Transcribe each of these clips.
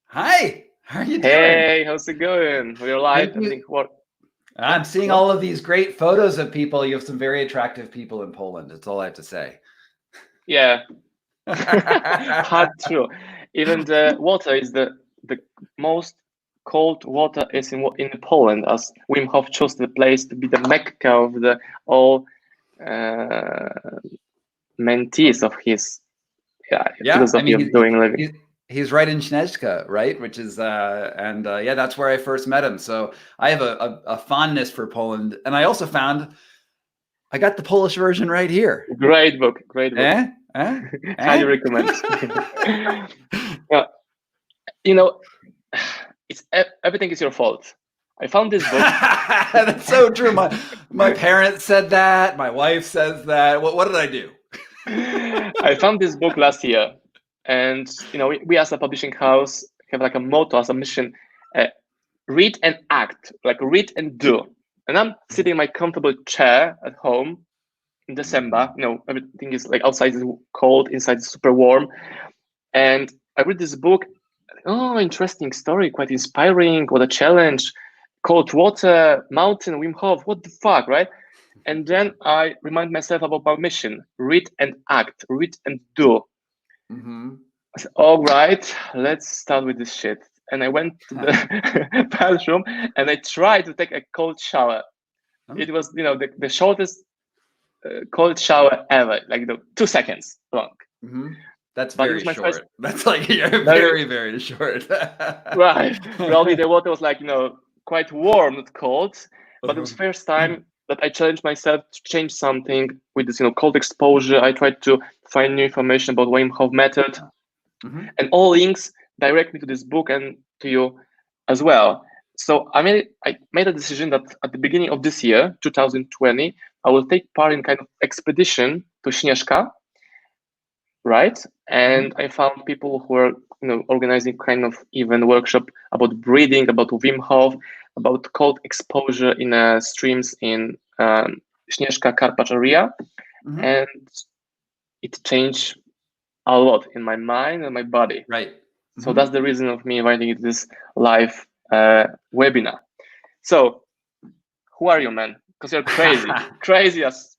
Hi, how are you doing? Hey, how's it going? Your life? Everything work? I'm seeing all of these great photos of people. You have some very attractive people in Poland. That's all I have to say. Yeah, hard true. Even the water is the most cold water is in Poland, as Wim Hof chose the place to be the Mecca of the all mentees of his philosophy of doing living. He's right in Znajdziesz, right? Which is yeah, that's where I first met him. So I have a fondness for Poland, and I also found I got the Polish version right here. Great book, great book. Highly recommend. You know, it's everything is your fault. I found this book. That's so true. My parents said that. My wife says that. What did I do? I found this book last year, and we as a publishing house have like a motto, as a mission: read and act, like read and do. And I'm sitting in my comfortable chair at home in December. Everything is like outside is cold, inside is super warm, and I read this book. Oh, interesting story, quite inspiring. What a challenge! Cold water, mountain, Wim Hof. What the fuck, right? And then I remind myself about my mission: read and act, read and do. Mm-hmm. I said, all right, let's start with this shit. And I went to the bathroom and I tried to take a cold shower. It was, the shortest cold shower ever, like 2 seconds long. Mm-hmm. That's very short. That's like very, very short. Right. Probably the water was like, quite warm, not cold. But it was the first time that I challenged myself to change something with this, cold exposure. I tried to find new information about Wim Hof method. Mm-hmm. And all links direct me to this book and to you as well. So I made a decision that at the beginning of this year, 2020, I will take part in kind of expedition to Śnieżka, right? And I found people who are organizing kind of even workshop about breathing, about Wim Hof, about cold exposure in streams in Śnieżka Karpacz area. Mm-hmm. And it changed a lot in my mind and my body. Right. Mm-hmm. So that's the reason of me inviting this live webinar. So who are you, man? Because you're crazy. Crazy as...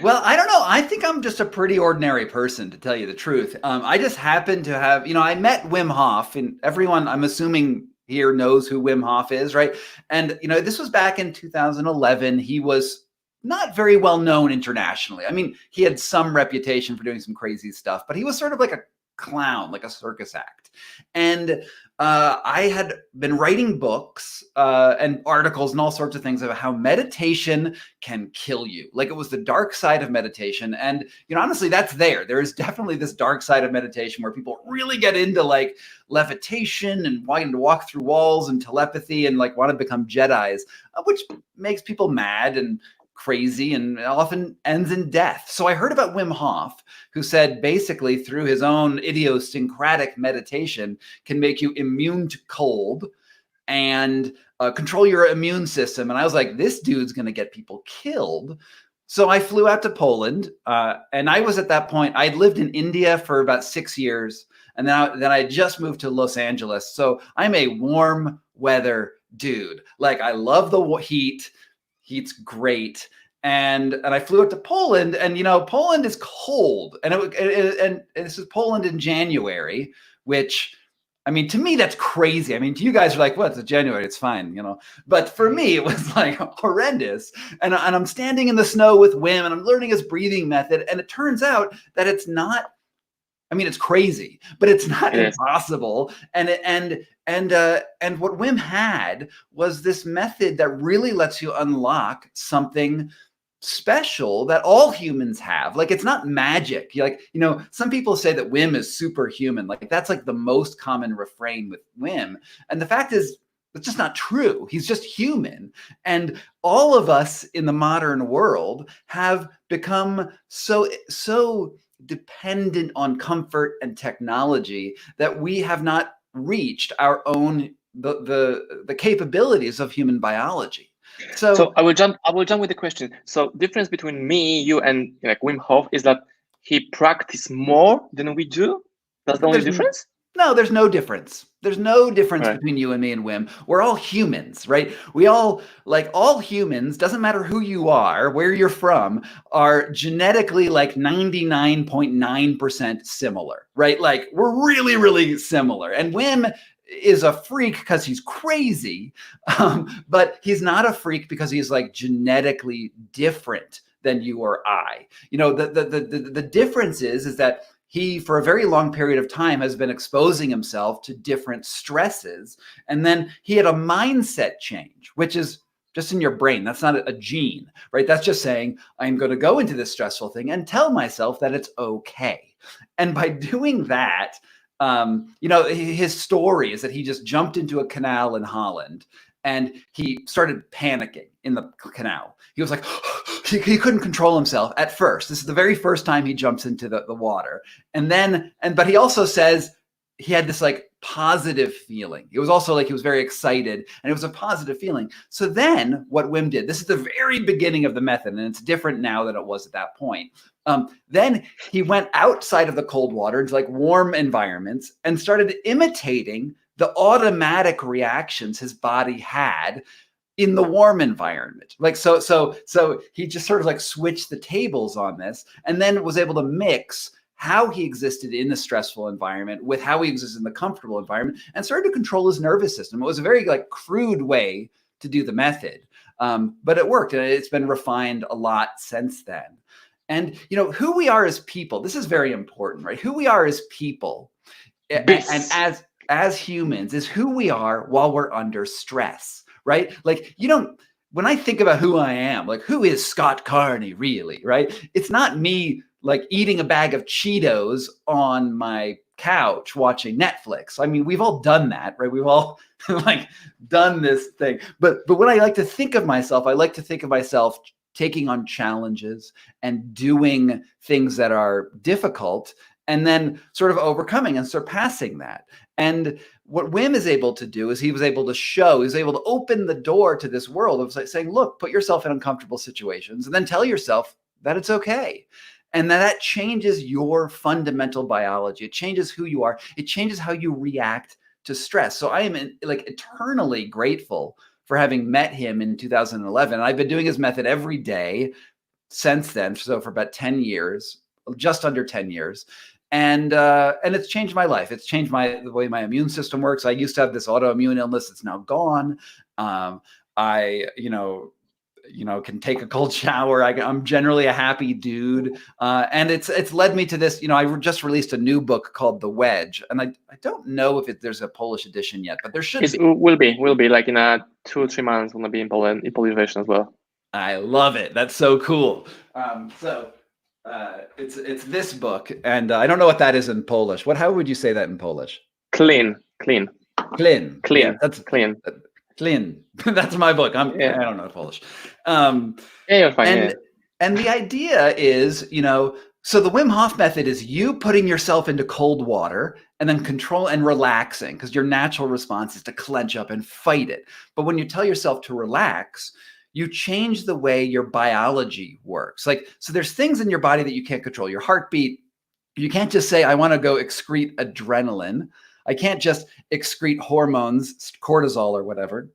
Well, I don't know. I think I'm just a pretty ordinary person, to tell you the truth. I just happen to have, I met Wim Hof, and everyone, I'm assuming here, knows who Wim Hof is, right? And, this was back in 2011. He was not very well known internationally. I mean, he had some reputation for doing some crazy stuff, but he was sort of like a clown, like a circus act. And I had been writing books and articles and all sorts of things about how meditation can kill you. Like, it was the dark side of meditation. And, honestly, that's there. There is definitely this dark side of meditation where people really get into like levitation and wanting to walk through walls and telepathy and like want to become Jedis, which makes people mad and crazy and often ends in death. So I heard about Wim Hof, who said basically through his own idiosyncratic meditation can make you immune to cold and control your immune system. And I was like, this dude's going to get people killed. So I flew out to Poland, and I was at that point, I'd lived in India for about 6 years, and then I just moved to Los Angeles. So I'm a warm weather dude. Like, I love the heat. Heat's great. And I flew up to Poland, and Poland is cold, and and this is Poland in January, which, I mean, to me that's crazy. I mean, to you guys are like, what? It's January, it's fine, But for me, it was like horrendous. And I'm standing in the snow with Wim, and I'm learning his breathing method, and it turns out that it's not. I mean, it's crazy, but it's not impossible. And what Wim had was this method that really lets you unlock something special that all humans have. Like, it's not magic. Some people say that Wim is superhuman. Like, that's like the most common refrain with Wim. And the fact is, it's just not true. He's just human. And all of us in the modern world have become so dependent on comfort and technology that we have not reached our own the capabilities of human biology. So I will jump with the question. So difference between me, you, and like Wim Hof is that he practiced more than we do. That's the only difference? No, there's no difference. There's no difference Right. between you and me and Wim. We're all humans, right? We all, like all humans, doesn't matter who you are, where you're from, are genetically like 99.9% similar, right? Like we're really, really similar. And Wim is a freak because he's crazy, but he's not a freak because he's like genetically different than you or I. You know, the difference is that he, for a very long period of time, has been exposing himself to different stresses. And then he had a mindset change, which is just in your brain. That's not a gene, right? That's just saying, I'm going to go into this stressful thing and tell myself that it's okay. And by doing that, you know, his story is that he just jumped into a canal in Holland and he started panicking in the canal. He was like, he couldn't control himself at first. This is the very first time he jumps into the water. But he also says he had this like positive feeling. It was also like he was very excited and it was a positive feeling. So then what Wim did, this is the very beginning of the method, and it's different now than it was at that point. Then he went outside of the cold water into like warm environments and started imitating the automatic reactions his body had in the warm environment. Like, so he just sort of like switched the tables on this and then was able to mix how he existed in the stressful environment with how he existed in the comfortable environment and started to control his nervous system. It was a very like crude way to do the method, but it worked, and it's been refined a lot since then. And, you know, who we are as people, this is very important, right? Who we are as people and as humans is who we are while we're under stress, right? Like, you don't, when I think about who I am, like who is Scott Carney really, right? It's not me like eating a bag of Cheetos on my couch watching Netflix. I mean, we've all done that, right? We've all like done this thing. But when I like to think of myself, I like to think of myself taking on challenges and doing things that are difficult and then sort of overcoming and surpassing that. And what Wim is able to do is he was able to open the door to this world of saying, look, put yourself in uncomfortable situations and then tell yourself that it's okay. And that changes your fundamental biology. It changes who you are. It changes how you react to stress. So I am like eternally grateful for having met him in 2011. And I've been doing his method every day since then. So for about 10 years, just under 10 years. And it's changed my life. It's changed the way my immune system works. I used to have this autoimmune illness. It's now gone. I can take a cold shower. I'm generally a happy dude. And it's led me to this, you know, I just released a new book called The Wedge. And I don't know if there's a Polish edition yet, but there should be. Will be like in 2 or 3 months, will be in Poland, in Polish version as well. I love it. That's so cool. It's this book, and I don't know what that is in Polish. How would you say that in Polish? Clean. Yeah, that's clean. Clean. That's my book. I don't know Polish. Yeah, you're fine. And the idea is, you know, so the Wim Hof method is you putting yourself into cold water and then control and relaxing, because your natural response is to clench up and fight it. But when you tell yourself to relax, you change the way your biology works. Like, so there's things in your body that you can't control. Your heartbeat, you can't just say, I want to go excrete adrenaline. I can't just excrete hormones, cortisol or whatever.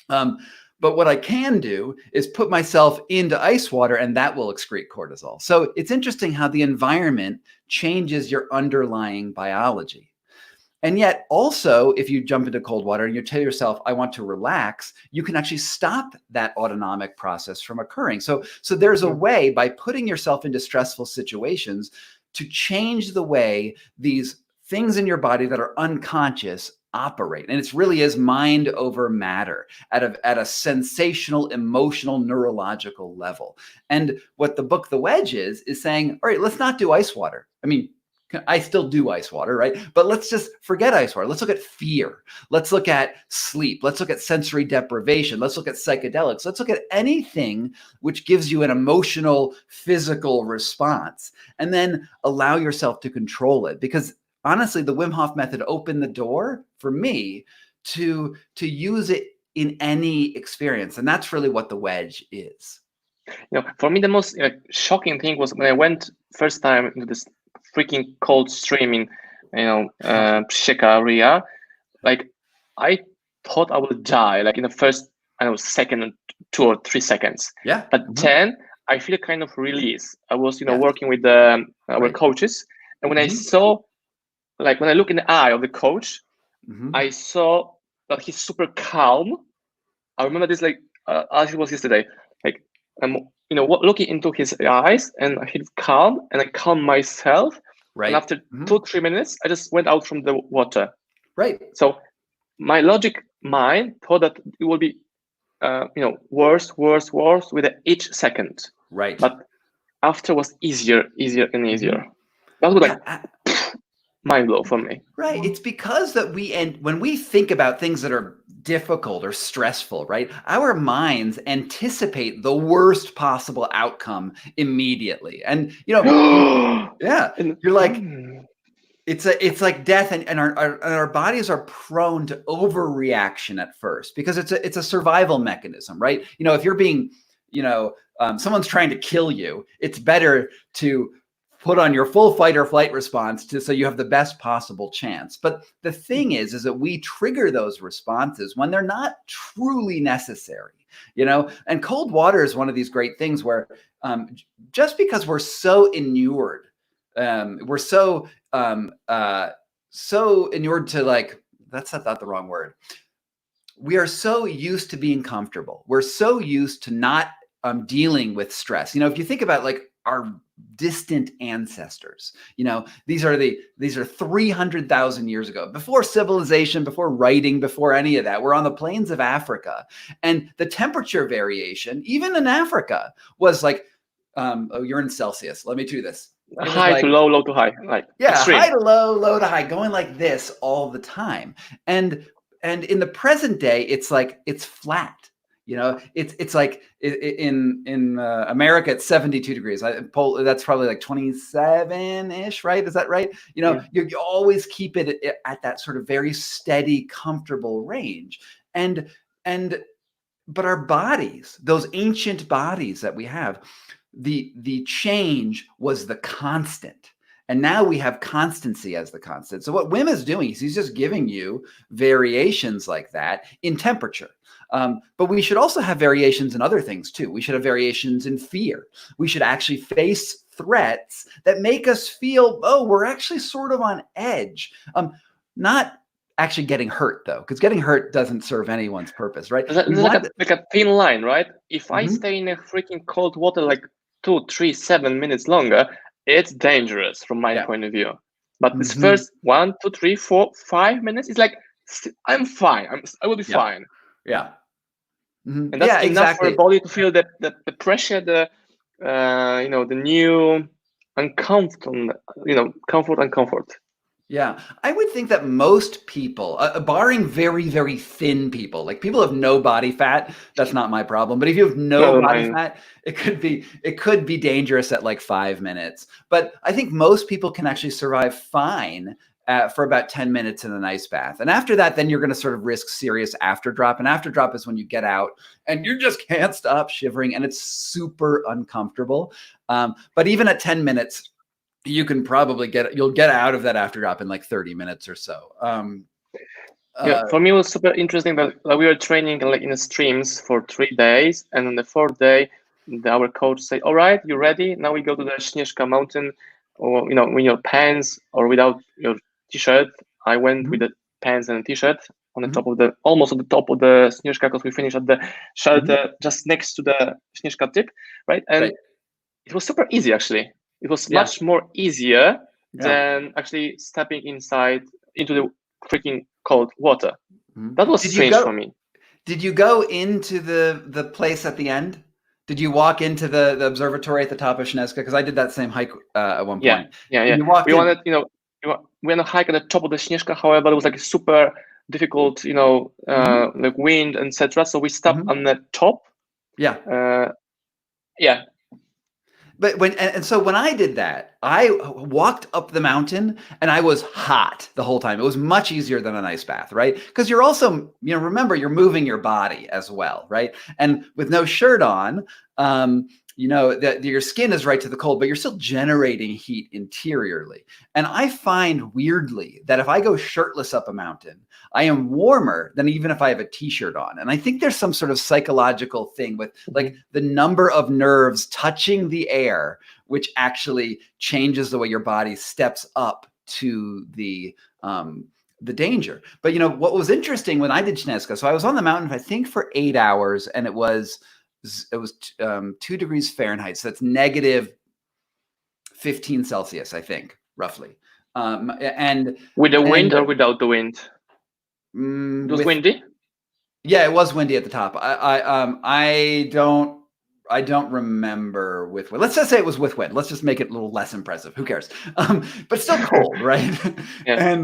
But what I can do is put myself into ice water and that will excrete cortisol. So it's interesting how the environment changes your underlying biology. And yet also, if you jump into cold water and you tell yourself, I want to relax, you can actually stop that autonomic process from occurring. So there's a way by putting yourself into stressful situations to change the way these things in your body that are unconscious operate. And it really is mind over matter at a sensational, emotional, neurological level. And what the book, The Wedge is saying, all right, let's not do ice water. I mean, I still do ice water, right? But let's just forget ice water. Let's look at fear. Let's look at sleep. Let's look at sensory deprivation. Let's look at psychedelics. Let's look at anything which gives you an emotional, physical response, and then allow yourself to control it. Because honestly, the Wim Hof method opened the door for me to use it in any experience. And that's really what the Wedge is. You know, for me, the most shocking thing was when I went first time into this freaking cold stream in Przysieka Ria, like I thought I would die like in the first, I don't know, second, 2 or 3 seconds. Yeah. But then I feel kind of release. I was, working with our coaches, and when I saw, like when I look in the eye of the coach, I saw that he's super calm. I remember this like as it was yesterday. Like I'm, looking into his eyes, and he's calm, and I calm myself. Right. And after 2-3 minutes, I just went out from the water. Right. So my logic mind thought that it will be, worse with each second. Right. But after was easier and easier. That was like mind blow for me. Right. It's because that when we think about things that are difficult or stressful, right, our minds anticipate the worst possible outcome immediately. And, yeah, you're like, it's like death, and our bodies are prone to overreaction at first because it's a survival mechanism, right? If you're being, someone's trying to kill you, it's better to put on your full fight or flight response so you have the best possible chance. But the thing is that we trigger those responses when they're not truly necessary, and cold water is one of these great things where just because we're so inured, we're so inured to, like, that's not the wrong word. We are so used to being comfortable. We're so used to not dealing with stress. If you think about like our distant ancestors, these are 300,000 years ago, before civilization, before writing, before any of that. We're on the plains of Africa, and the temperature variation, even in Africa, was like, you're in Celsius. Let me do this. High to low, low to high, like extreme. High to low, low to high, going like this all the time. And in the present day, it's like it's flat. It's like in America, it's 72 degrees. That's probably like 27-ish, right? Is that right? You always keep it at that sort of very steady, comfortable range. But our bodies, those ancient bodies that we have, the change was the constant. And now we have constancy as the constant. So what Wim is doing is he's just giving you variations like that in temperature. But we should also have variations in other things too. We should have variations in fear. We should actually face threats that make us feel, we're actually sort of on edge. Not actually getting hurt though, because getting hurt doesn't serve anyone's purpose, right? It's like a thin line, right? If I stay in a freaking cold water like 2, 3, 7 minutes longer, it's dangerous from my point of view. But this first 1, 2, 3, 4, 5 minutes, it's like, I'm fine. I will be fine. Yeah. And that's enough for the body to feel that the pressure, the new comfort. Yeah, I would think that most people, barring very, very thin people, like people have no body fat, that's not my problem. But if you have no body fat, it could be dangerous at like 5 minutes. But I think most people can actually survive fine for about 10 minutes in an ice bath. And after that, then you're going to sort of risk serious afterdrop. And afterdrop is when you get out and you just can't stop shivering, and it's super uncomfortable. But even at 10 minutes, you can probably you'll get out of that afterdrop in like 30 minutes or so. For me, it was super interesting that we were training like in the streams for 3 days, and on the 4th day, our coach said, "All right, you ready? Now we go to the Śnieżka mountain, or with your pants or without your t-shirt." I went with the pants and a t-shirt on the top of almost on the top of the Śnieżka, because we finished at the shelter just next to the Śnieżka tip, right? And it was super easy actually. It was much more easier than actually stepping into the freaking cold water. That was strange for me. Did you go into the place at the end? Did you walk into the observatory at the top of Śnieżka? Because I did that same hike at one point. Yeah. We wanted, we went to hike at the top of the Śnieżka. However, it was like super difficult, like wind, etc. So we stopped on the top. But so when I did that, I walked up the mountain and I was hot the whole time. It was much easier than an ice bath, right? Because you're also, remember, you're moving your body as well, right? And with no shirt on, you know, that your skin is right to the cold, but you're still generating heat interiorly. And I find weirdly that if I go shirtless up a mountain, I am warmer than even if I have a t-shirt on. And I think there's some sort of psychological thing with like the number of nerves touching the air, which actually changes the way your body steps up to the danger. But you know, what was interesting when I did Śnieżka, so I was on the mountain, I think for 8 hours, and it was 2 degrees Fahrenheit. So that's negative 15 Celsius, I think, roughly. And with the wind or without the wind? It was windy? Yeah, it was windy at the top. I don't remember with wind. Let's just say it was with wind. Let's just make it a little less impressive. Who cares? But still cold, right? Yeah.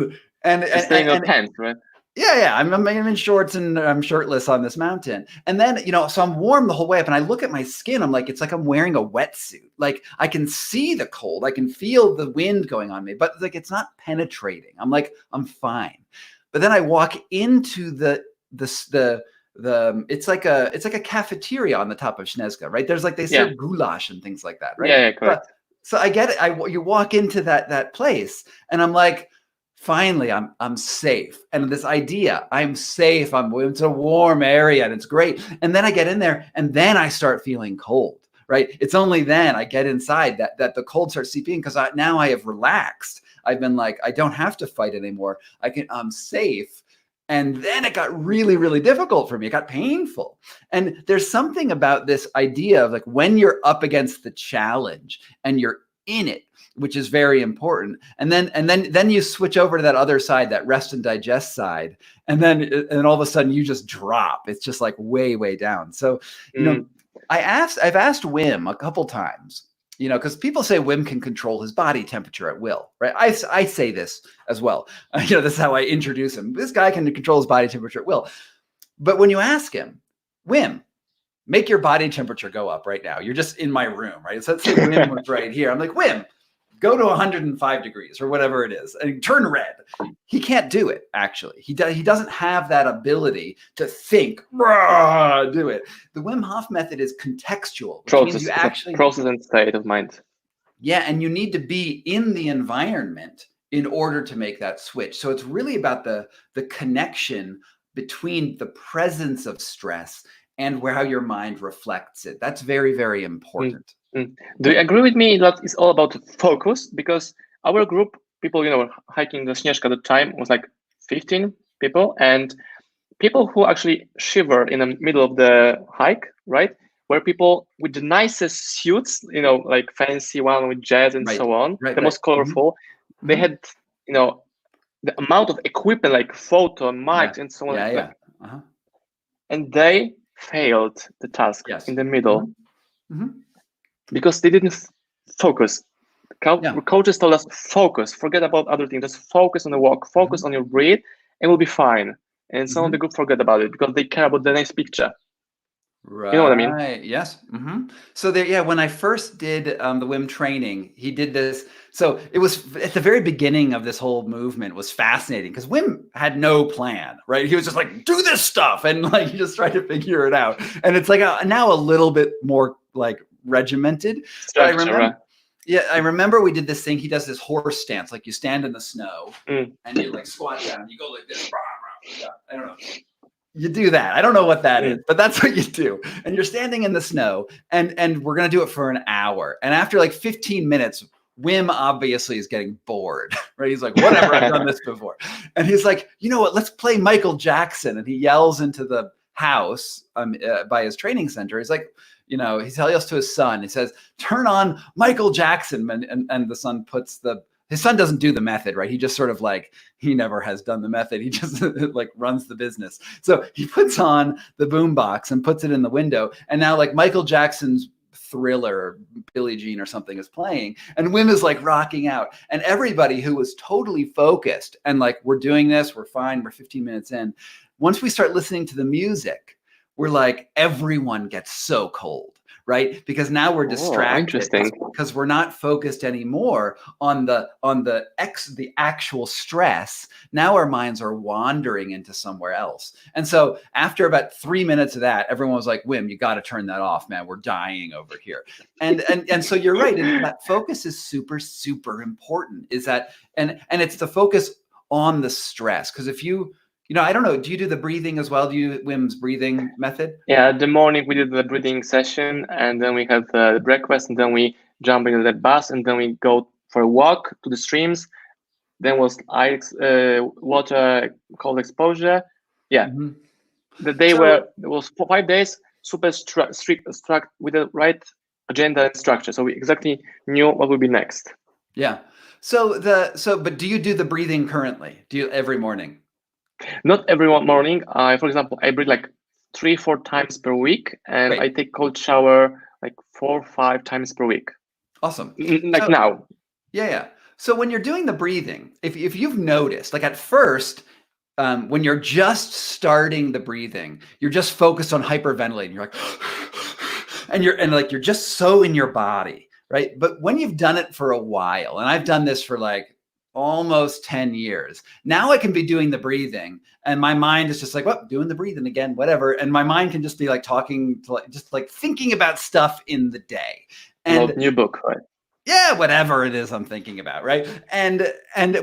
And staying in a tent, right? Yeah. I'm in shorts and I'm shirtless on this mountain. And then, you know, so I'm warm the whole way up and I look at my skin. I'm like, it's like I'm wearing a wetsuit. Like I can see the cold. I can feel the wind going on me, but like, it's not penetrating. I'm like, I'm fine. But then I walk into it's like a cafeteria on the top of Śnieżka, right? There's like, they serve goulash and things like that, right? Yeah, correct. So I get it. You walk into that place and I'm like, finally, I'm safe. And this idea, I'm safe. It's a warm area and it's great. And then I get in there and then I start feeling cold, right? It's only then I get inside that the cold starts seeping because now I have relaxed. I've been like, I don't have to fight anymore. I'm safe. And then it got really, really difficult for me. It got painful. And there's something about this idea of like when you're up against the challenge and you're in it, which is very important. And then you switch over to that other side, that rest and digest side. And then all of a sudden you just drop. It's just like way, way down. So, you know, I've asked Wim a couple times, you know, because people say Wim can control his body temperature at will, right? I say this as well. You know, this is how I introduce him. This guy can control his body temperature at will. But when you ask him, Wim, make your body temperature go up right now. You're just in my room, right? So let's say Wim was right here. I'm like, Wim, go to 105 degrees or whatever it is and turn red. He can't do it, actually. He doesn't have that ability to think, do it. The Wim Hof method is contextual. Process and state of mind. Yeah, and you need to be in the environment in order to make that switch. So it's really about the connection between the presence of stress and how your mind reflects it. That's very, very important. Do you agree with me that it's all about focus? Because our group, people, you know, hiking the Śnieżka at the time was like 15 people, and people who actually shivered in the middle of the hike, right? Were people with the nicest suits, you know, like fancy one with jazz and so on, the most colorful. Mm-hmm. They had, you know, the amount of equipment like photo, mics, and so on. And they failed the task in the middle. Because they didn't focus. Coaches told us, focus, forget about other things, just focus on the walk, focus on your breath, and we'll be fine. And some of the group forget about it because they care about the next picture. Right. You know what I mean? Yes. So there, when I first did the Wim training, he did this. So it was at the very beginning of this whole movement was fascinating because Wim had no plan, right? He was just like, do this stuff. And like, he just tried to figure it out. And it's like now a little bit more like regimented. I remember we did this thing. He does this horse stance, like you stand in the snow and you like squat down and you go like this. I don't know. You do that. I don't know what that is, but that's what you do. And you're standing in the snow and we're going to do it for an hour. And after like 15 minutes, Wim obviously is getting bored, right? He's like, whatever, I've done this before. And he's like, you know what, let's play Michael Jackson. And he yells into the house by his training center. He's like, you know, he tells to his son, he says, turn on Michael Jackson. And the son his son doesn't do the method, right? He just sort of like, he never has done the method. He just like runs the business. So he puts on the boombox and puts it in the window. And now like Michael Jackson's Thriller or Billie Jean or something is playing. And Wim is like rocking out. And everybody who was totally focused and like, we're doing this, we're fine, we're 15 minutes in. Once we start listening to the music, we're like, everyone gets so cold, right? Because now we're distracted interesting. because we're not focused anymore on the actual stress. Now our minds are wandering into somewhere else. And so after about 3 minutes of that, everyone was like, Wim, you got to turn that off, man. We're dying over here. And so you're right. And that focus is super, super important, is that, and it's the focus on the stress. Because if you know, I don't know, do you do the breathing as well? Do you Wim's breathing method? Yeah, in the morning we did the breathing session, and then we had the breakfast, and then we jump into the bus, and then we go for a walk to the streams. Then was water, cold exposure. Yeah, the day where it was 5 days, super strict with the right agenda and structure. So we exactly knew what would be next. Yeah. But do you do the breathing currently? Do you every morning? Not every morning. For example, I breathe like 3-4 times per week, and Great. I take cold shower like 4 or 5 times per week. Awesome. Like now. Yeah. So when you're doing the breathing, if you've noticed, like at first, when you're just starting the breathing, you're just focused on hyperventilating. You're like, and you're just so in your body, right? But when you've done it for a while, and I've done this for like almost 10 years, now I can be doing the breathing, and my mind is just like, well, doing the breathing again, whatever. And my mind can just be like talking to just like thinking about stuff in the day. And new book, right? Yeah, whatever it is I'm thinking about, right? And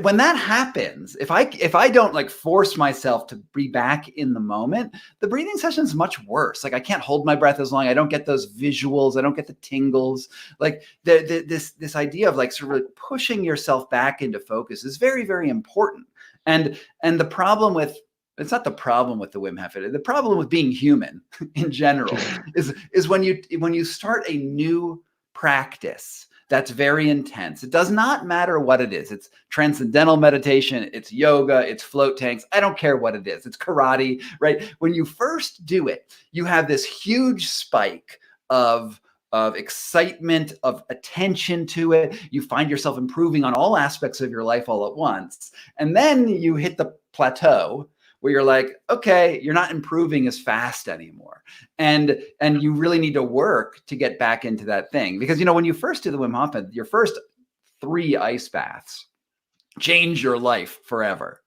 when that happens, if I don't like force myself to be back in the moment, the breathing session is much worse. Like I can't hold my breath as long. I don't get those visuals. I don't get the tingles. Like this idea of like sort of like pushing yourself back into focus is very, very important. And the problem with it's not the problem with the Wim Hof. The problem with being human in general is when you start a new practice that's very intense. It does not matter what it is. It's transcendental meditation, it's yoga, it's float tanks. I don't care what it is. It's karate, right? When you first do it, you have this huge spike of excitement, of attention to it. You find yourself improving on all aspects of your life all at once. And then you hit the plateau where you're like, okay, you're not improving as fast anymore. And you really need to work to get back into that thing. Because, you know, when you first do the Wim Hof, your first 3 ice baths change your life forever.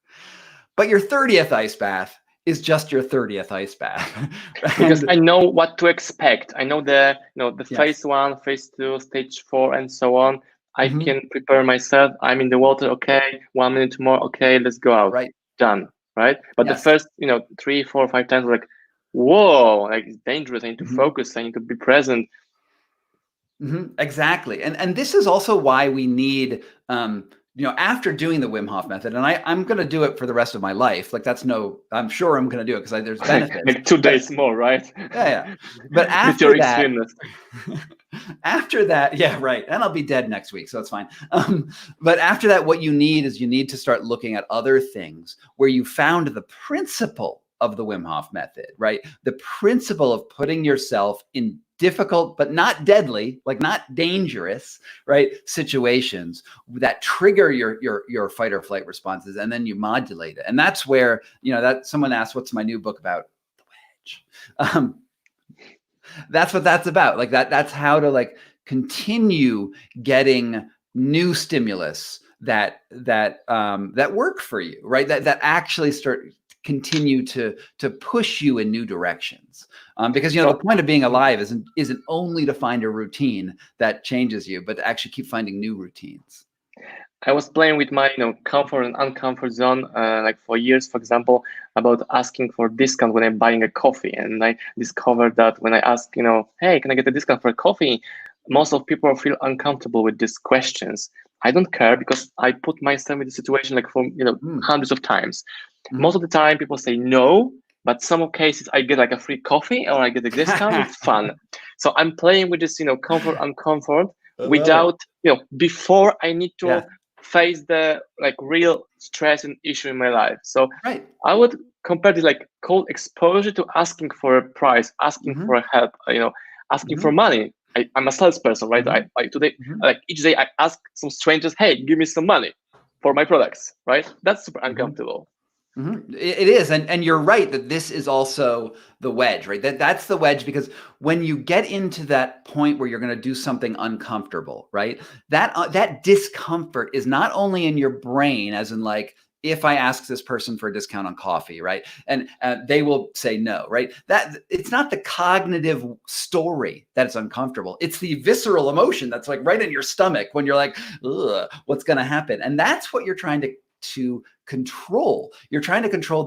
But your 30th ice bath is just your 30th ice bath. Because I know what to expect. I know the Yes. phase 1, phase 2, stage 4, and so on. I can prepare myself. I'm in the water. Okay, 1 minute more. Okay, let's go out. Right. Done. Right. But Yes. the first, 3, 4, 5 times, like, whoa, like it's dangerous. I need to focus. I need to be present. Exactly. And this is also why we need, after doing the Wim Hof method, and I'm going to do it for the rest of my life. Like I'm sure I'm going to do it because there's benefits. Like 2 days more, right? Yeah. But after that, yeah, right. And I'll be dead next week, so it's fine. But after that, what you need to start looking at other things where you found the principle of the Wim Hof method, right? The principle of putting yourself in difficult, but not deadly, like not dangerous, right? Situations that trigger your fight or flight responses, and then you modulate it. And that's where, that someone asked, what's my new book about? The wedge. That's what that's about. Like that's how to like continue getting new stimulus that work for you, right? That actually continue to push you in new directions. Because the point of being alive isn't only to find a routine that changes you, but to actually keep finding new routines. I was playing with my comfort and uncomfort zone like for years, for example, about asking for discount when I'm buying a coffee. And I discovered that when I ask, hey, can I get a discount for a coffee? Most of people feel uncomfortable with these questions. I don't care because I put myself in the situation like for hundreds of times. Most of the time people say no, but some cases I get like a free coffee or I get a discount. It's fun. So I'm playing with this, comfort, uncomfort without, before I need to face the like real stress and issue in my life. So I would compare this like cold exposure to asking for a price, asking for help, asking for money. I'm a salesperson, right? I today, like each day I ask some strangers, hey, give me some money for my products, right? That's super uncomfortable. It is. And you're right that this is also the wedge, right? That's the wedge, because when you get into that point where you're going to do something uncomfortable, right? That discomfort is not only in your brain, as in like, if I ask this person for a discount on coffee, right? And they will say no, right? That it's not the cognitive story that it's uncomfortable. It's the visceral emotion that's like right in your stomach when you're like, ugh, what's going to happen? And that's what you're trying to control. You're trying to control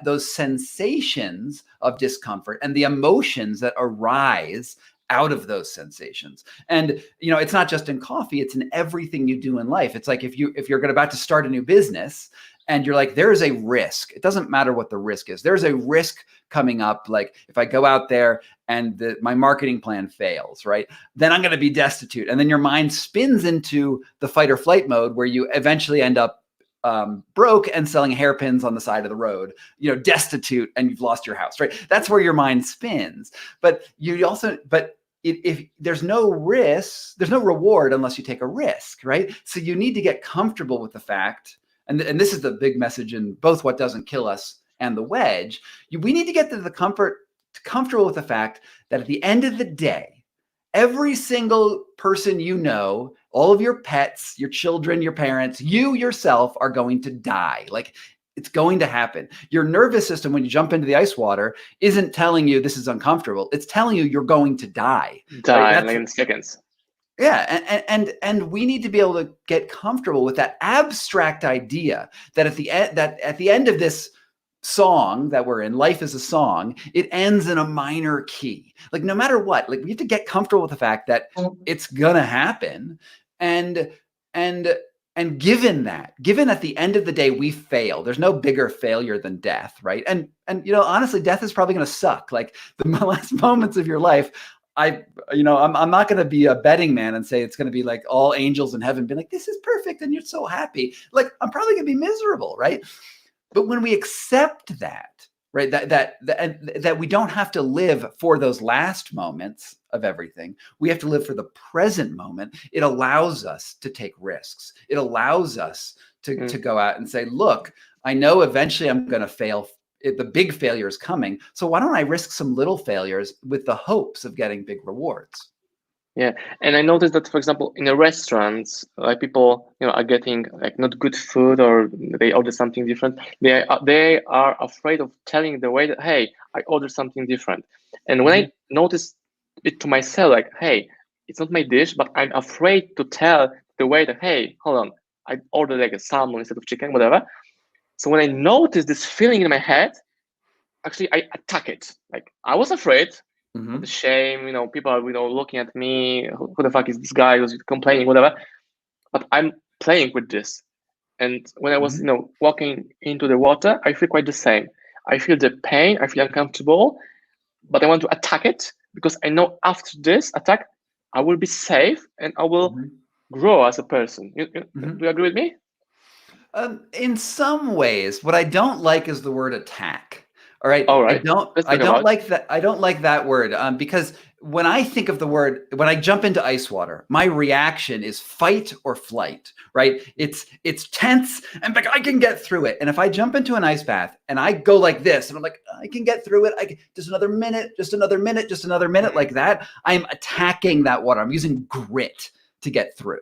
those sensations of discomfort and the emotions that arise out of those sensations. And it's not just in coffee, it's in everything you do in life. It's like if you're about to start a new business and you're like, there is a risk. It doesn't matter what the risk is. There's a risk coming up. Like if I go out there and my marketing plan fails, right? Then I'm going to be destitute. And then your mind spins into the fight or flight mode where you eventually end up broke and selling hairpins on the side of the road, destitute, and you've lost your house, right? That's where your mind spins. But if there's no risk, there's no reward unless you take a risk, right? So you need to get comfortable with the fact, and this is the big message in both What Doesn't Kill Us and The Wedge. We need to get to comfortable with the fact that at the end of the day, every single person all of your pets, your children, your parents, you yourself are going to die. Like it's going to happen. Your nervous system, when you jump into the ice water, isn't telling you this is uncomfortable. It's telling you you're going to die. Like in seconds. Yeah, and we need to be able to get comfortable with that abstract idea that at the end of this song that we're in, life is a song, it ends in a minor key. Like no matter what, like we have to get comfortable with the fact that it's gonna happen. And given at the end of the day we fail, there's no bigger failure than death, right? And honestly, death is probably gonna suck. Like the last moments of your life, I'm not going to be a betting man and say it's going to be like all angels in heaven being like, this is perfect and you're so happy. Like I'm probably going to be miserable, right? But when we accept that, right, that we don't have to live for those last moments of everything, we have to live for the present moment. It allows us to take risks. It allows us to go out and say, look, I know eventually I'm going to fail. The big failure is coming. So why don't I risk some little failures with the hopes of getting big rewards? Yeah, and I noticed that, for example, in a restaurant, like people, are getting like not good food or they order something different. They are afraid of telling the waiter, "Hey, I ordered something different." And when I noticed it to myself, like, "Hey, it's not my dish," but I'm afraid to tell the waiter, "Hey, hold on, I ordered like a salmon instead of chicken, whatever." So when I noticed this feeling in my head, actually I attack it. Like I was afraid. The shame, people are, looking at me, who the fuck is this guy who's complaining, whatever. But I'm playing with this. And when I was, walking into the water, I feel quite the same. I feel the pain, I feel uncomfortable, but I want to attack it because I know after this attack, I will be safe and I will grow as a person. Do you agree with me? In some ways, what I don't like is the word attack. All right. I don't like that. I don't like that word because when I think of the word, when I jump into ice water, my reaction is fight or flight, right? It's tense and like I can get through it. And if I jump into an ice bath and I go like this and I'm like, I can get through it. Just another minute, just another minute, just another minute like that. I'm attacking that water. I'm using grit to get through.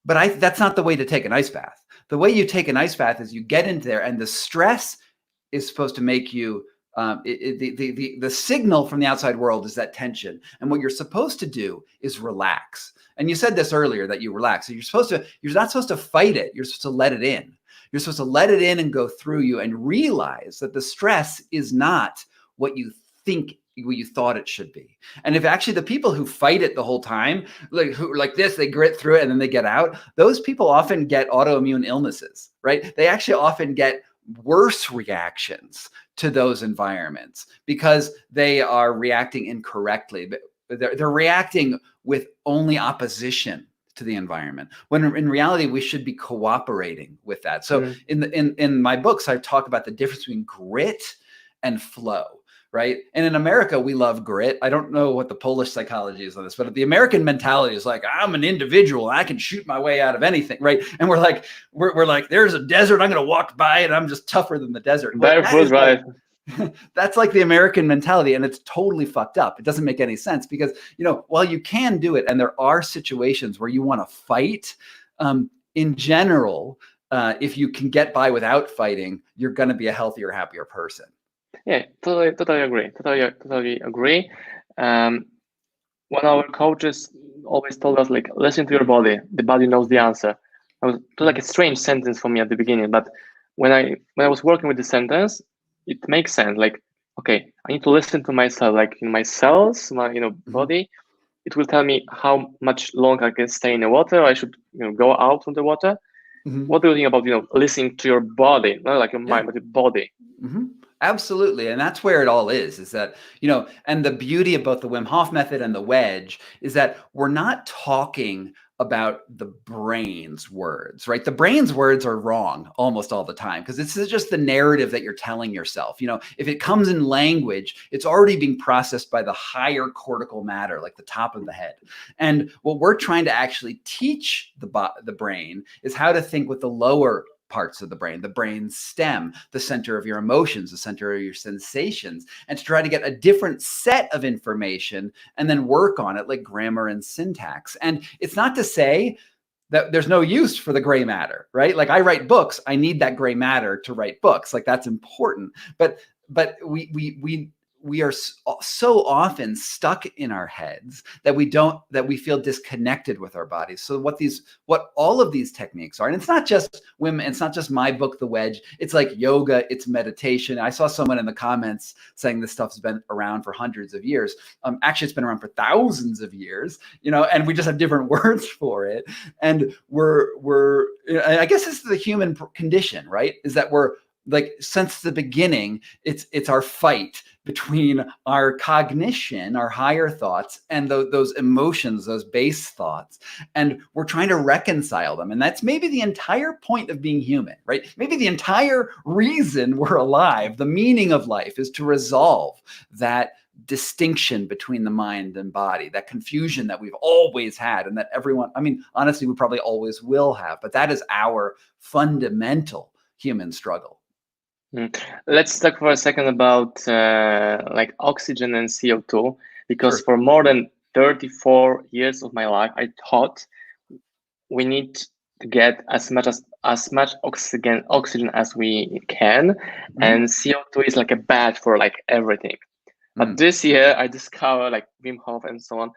But that's not the way to take an ice bath. The way you take an ice bath is you get into there and the stress is supposed to make you the signal from the outside world is that tension. And what you're supposed to do is relax. And you said this earlier that you relax. So you're not supposed to fight it. You're supposed to let it in. You're supposed to let it in and go through you and realize that the stress is not what you thought it should be. And if actually the people who fight it the whole time, like this, they grit through it and then they get out, those people often get autoimmune illnesses, right? They actually often get worse reactions to those environments because they are reacting incorrectly. They're reacting with only opposition to the environment, when in reality we should be cooperating with that. So in my books, I talk about the difference between grit and flow, right? And in America, we love grit. I don't know what the Polish psychology is on this, but the American mentality is like, I'm an individual. I can shoot my way out of anything, right? And we're like, there's a desert. I'm going to walk by it. I'm just tougher than the desert. Barefoot, right? That's like the American mentality, and it's totally fucked up. It doesn't make any sense because, while you can do it, and there are situations where you want to fight, in general, if you can get by without fighting, you're going to be a healthier, happier person. Yeah, totally agree. Totally agree. One of our coaches always told us, like, listen to your body. The body knows the answer. It was like a strange sentence for me at the beginning, but when I was working with the sentence, it makes sense. Like, okay, I need to listen to myself, like in my cells, my body. It will tell me how much longer I can stay in the water. I should go out from the water. What do you think about listening to your body, not like your mind, but your body? Absolutely. And that's where it all is that, and the beauty of both the Wim Hof method and the wedge is that we're not talking about the brain's words, right? The brain's words are wrong almost all the time because this is just the narrative that you're telling yourself. If it comes in language, it's already being processed by the higher cortical matter, like the top of the head. And what we're trying to actually teach the brain is how to think with the lower parts of the brain stem, the center of your emotions, the center of your sensations, and to try to get a different set of information and then work on it like grammar and syntax. And it's not to say that there's no use for the gray matter, right? Like I write books, I need that gray matter to write books. Like that's important. But we are so often stuck in our heads that we feel disconnected with our bodies. So what all of these techniques are, and it's not just women, it's not just my book, The Wedge, it's like yoga, it's meditation. I saw someone in the comments saying this stuff's been around for hundreds of years. Actually, it's been around for thousands of years, and we just have different words for it. And I guess this is the human condition, right? Is that we're like, since the beginning, it's our fight between our cognition, our higher thoughts, and those emotions, those base thoughts. And we're trying to reconcile them. And that's maybe the entire point of being human, right? Maybe the entire reason we're alive, the meaning of life, is to resolve that distinction between the mind and body, that confusion that we've always had and that honestly, we probably always will have. But that is our fundamental human struggle. Let's talk for a second about like oxygen and CO2, because Sure. for more than 34 years of my life, I thought we need to get as much oxygen as we can, and CO2 is like a badge for like everything. But this year, I discovered, like Wim Hof and so on,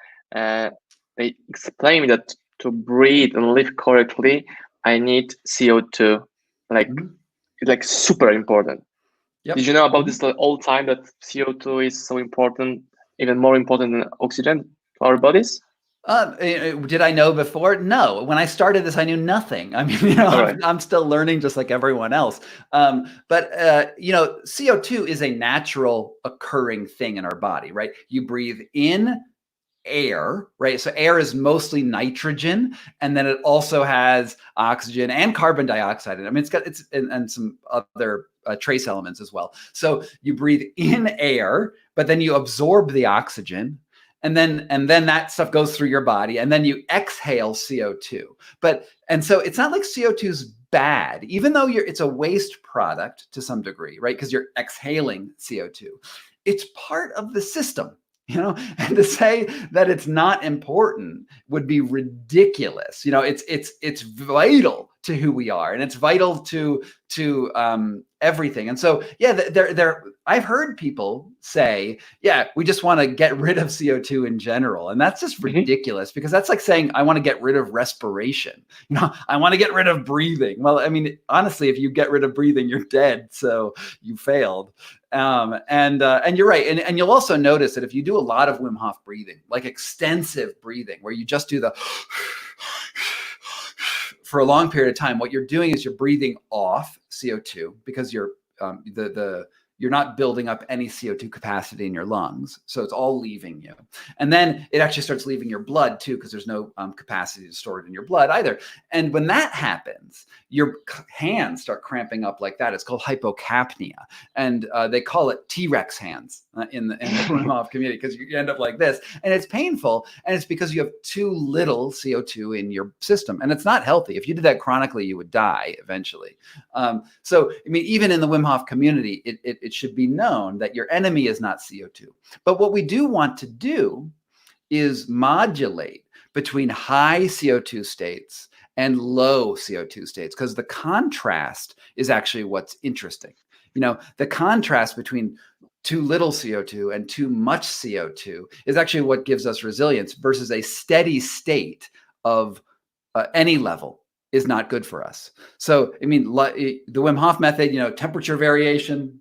they explain me that to breathe and live correctly, I need CO2. It's like super important. Yep. Did you know about this all time, that CO2 is so important, even more important than oxygen for our bodies? Did I know before? No. When I started this, I knew nothing. Right. I'm still learning just like everyone else. But CO2 is a natural occurring thing in our body, right? You breathe in air, right? So air is mostly nitrogen, and then it also has oxygen and carbon dioxide. And some other trace elements as well. So you breathe in air, but then you absorb the oxygen, and then that stuff goes through your body, and then you exhale CO2. And so it's not like CO2 is bad, even though it's a waste product to some degree, right? Because you're exhaling CO2. It's part of the system. And to say that it's not important would be ridiculous. It's vital to who we are, and it's vital to everything. And so, I've heard people say, we just want to get rid of CO2 in general. And that's just ridiculous, because that's like saying, I want to get rid of respiration. I want to get rid of breathing. Well, honestly, if you get rid of breathing, you're dead. So you failed. And you're right. And you'll also notice that if you do a lot of Wim Hof breathing, like extensive breathing, where you just do the for a long period of time, what you're doing is you're breathing off CO2, because you're you're not building up any CO2 capacity in your lungs. So it's all leaving you. And then it actually starts leaving your blood too, because there's no capacity to store it in your blood either. And when that happens, your hands start cramping up like that. It's called hypocapnia. And they call it T-Rex hands in the Wim Hof community, because you end up like this. And it's painful. And it's because you have too little CO2 in your system. And it's not healthy. If you did that chronically, you would die eventually. So, I mean, even in the Wim Hof community, it should be known that your enemy is not CO2. But what we do want to do is modulate between high CO2 states and low CO2 states, because the contrast is actually what's interesting. You know, the contrast between too little CO2 and too much CO2 is actually what gives us resilience, versus a steady state of any level is not good for us. So, I mean, the Wim Hof method, you know, temperature variation,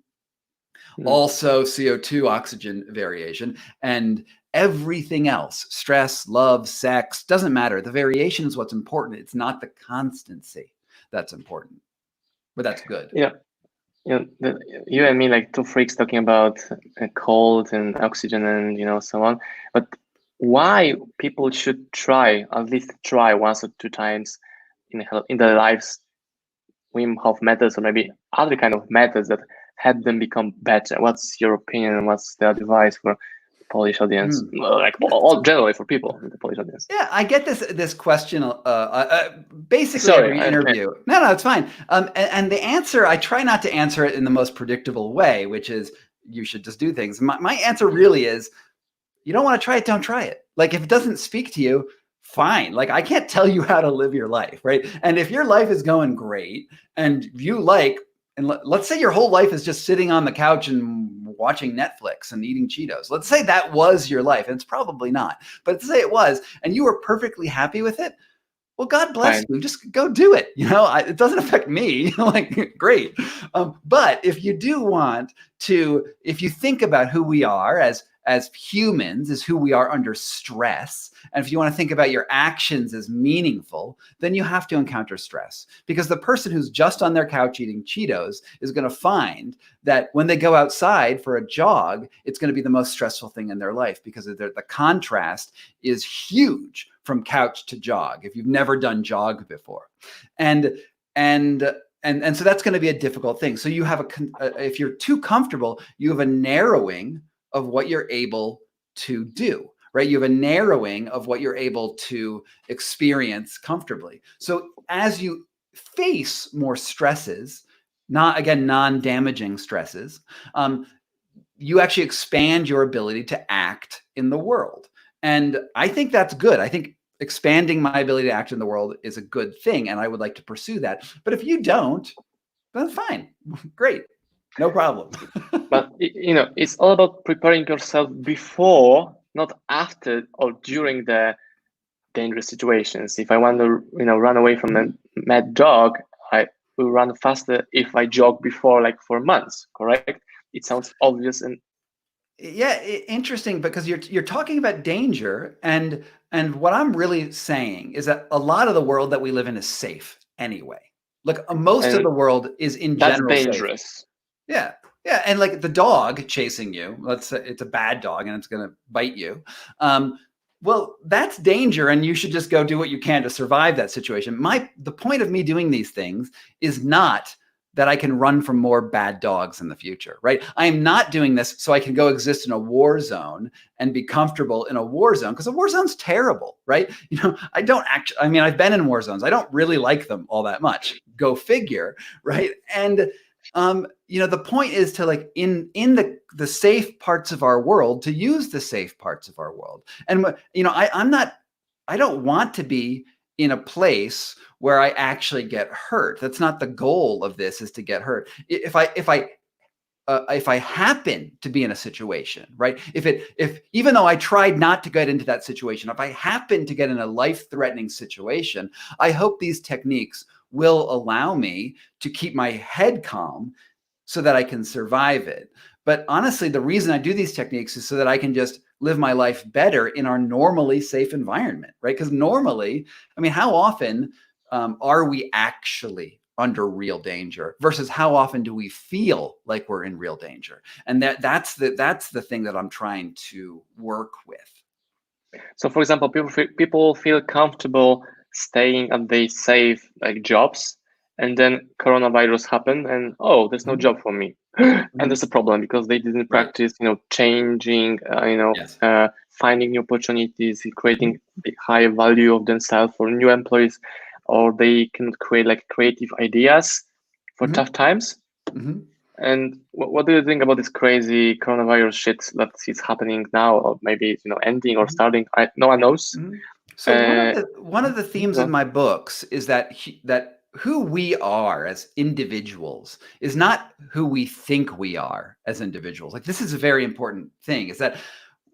also CO2, oxygen variation, and everything else, stress, love, sex, doesn't matter. The variation is what's important. It's not the constancy that's important, but that's good. Yeah. You and me, like two freaks talking about cold and oxygen and, you know, so on. But why people should at least try once or two times in their lives Wim Hof methods, or maybe other kind of methods that help them become better? What's your opinion? What's the advice for the Polish audience? Like all generally for people in the Polish audience. Yeah, I get this question basically every interview. Okay. No, it's fine. And the answer, I try not to answer it in the most predictable way, which is you should just do things. My answer really is, you don't want to try it, don't try it. Like, if it doesn't speak to you, fine. Like, I can't tell you how to live your life, right? And if your life is going great and you like, and let's say your whole life is just sitting on the couch and watching Netflix and eating Cheetos. Let's say that was your life, and it's probably not, but let's say it was, and you were perfectly happy with it. Well, God bless you. Just go do it. You know, it doesn't affect me. Like, great. But if you do want to, if you think about who we are as humans, is who we are under stress, and if you want to think about your actions as meaningful, then you have to encounter stress. Because the person who's just on their couch eating Cheetos is going to find that when they go outside for a jog, it's going to be the most stressful thing in their life, because the contrast is huge from couch to jog if you've never done jog before. And so that's going to be a difficult thing. So you have if you're too comfortable, you have a narrowing of what you're able to do, right? You have a narrowing of what you're able to experience comfortably. So as you face more stresses, non-damaging stresses, you actually expand your ability to act in the world. And I think that's good. I think expanding my ability to act in the world is a good thing, and I would like to pursue that. But if you don't, then fine, great. No problem. But, you know, it's all about preparing yourself before, not after or during the dangerous situations. If I want to, you know, run away from a mad dog, I will run faster if I jog before, like, for months, correct? It sounds obvious. And yeah, interesting, because you're talking about danger, and what I'm really saying is that a lot of the world that we live in is safe anyway. Like, most of the world is in general dangerous. Safe. Yeah. Yeah. And like the dog chasing you, let's say it's a bad dog and it's going to bite you. Well, that's danger, and you should just go do what you can to survive that situation. The point of me doing these things is not that I can run from more bad dogs in the future, right? I am not doing this so I can go exist in a war zone and be comfortable in a war zone, because a war zone's terrible, right? You know, I've been in war zones. I don't really like them all that much. Go figure, right? And you know, the point is to, like, in the safe parts of our world, to use the safe parts of our world. And, you know, I don't want to be in a place where I actually get hurt. That's not the goal of this, is to get hurt. If I happen to be in a situation, right? If even though I tried not to get into that situation, if I happen to get in a life-threatening situation, I hope these techniques will allow me to keep my head calm so that I can survive it. But honestly, the reason I do these techniques is so that I can just live my life better in our normally safe environment, right? Because normally, I mean, how often are we actually under real danger versus how often do we feel like we're in real danger? And that's the thing that I'm trying to work with. So, for example, people feel comfortable staying at their safe like jobs, and then coronavirus happened, and oh, there's no job for me, and there's a problem because they didn't practice, changing, Yes. finding new opportunities, creating the high value of themselves for new employees, or they cannot create like creative ideas for tough times. And what do you think about this crazy coronavirus shit that is happening now, or maybe it's ending or starting? No one knows. So one of the themes in my books is that who we are as individuals is not who we think we are as individuals. Like, this is a very important thing, is that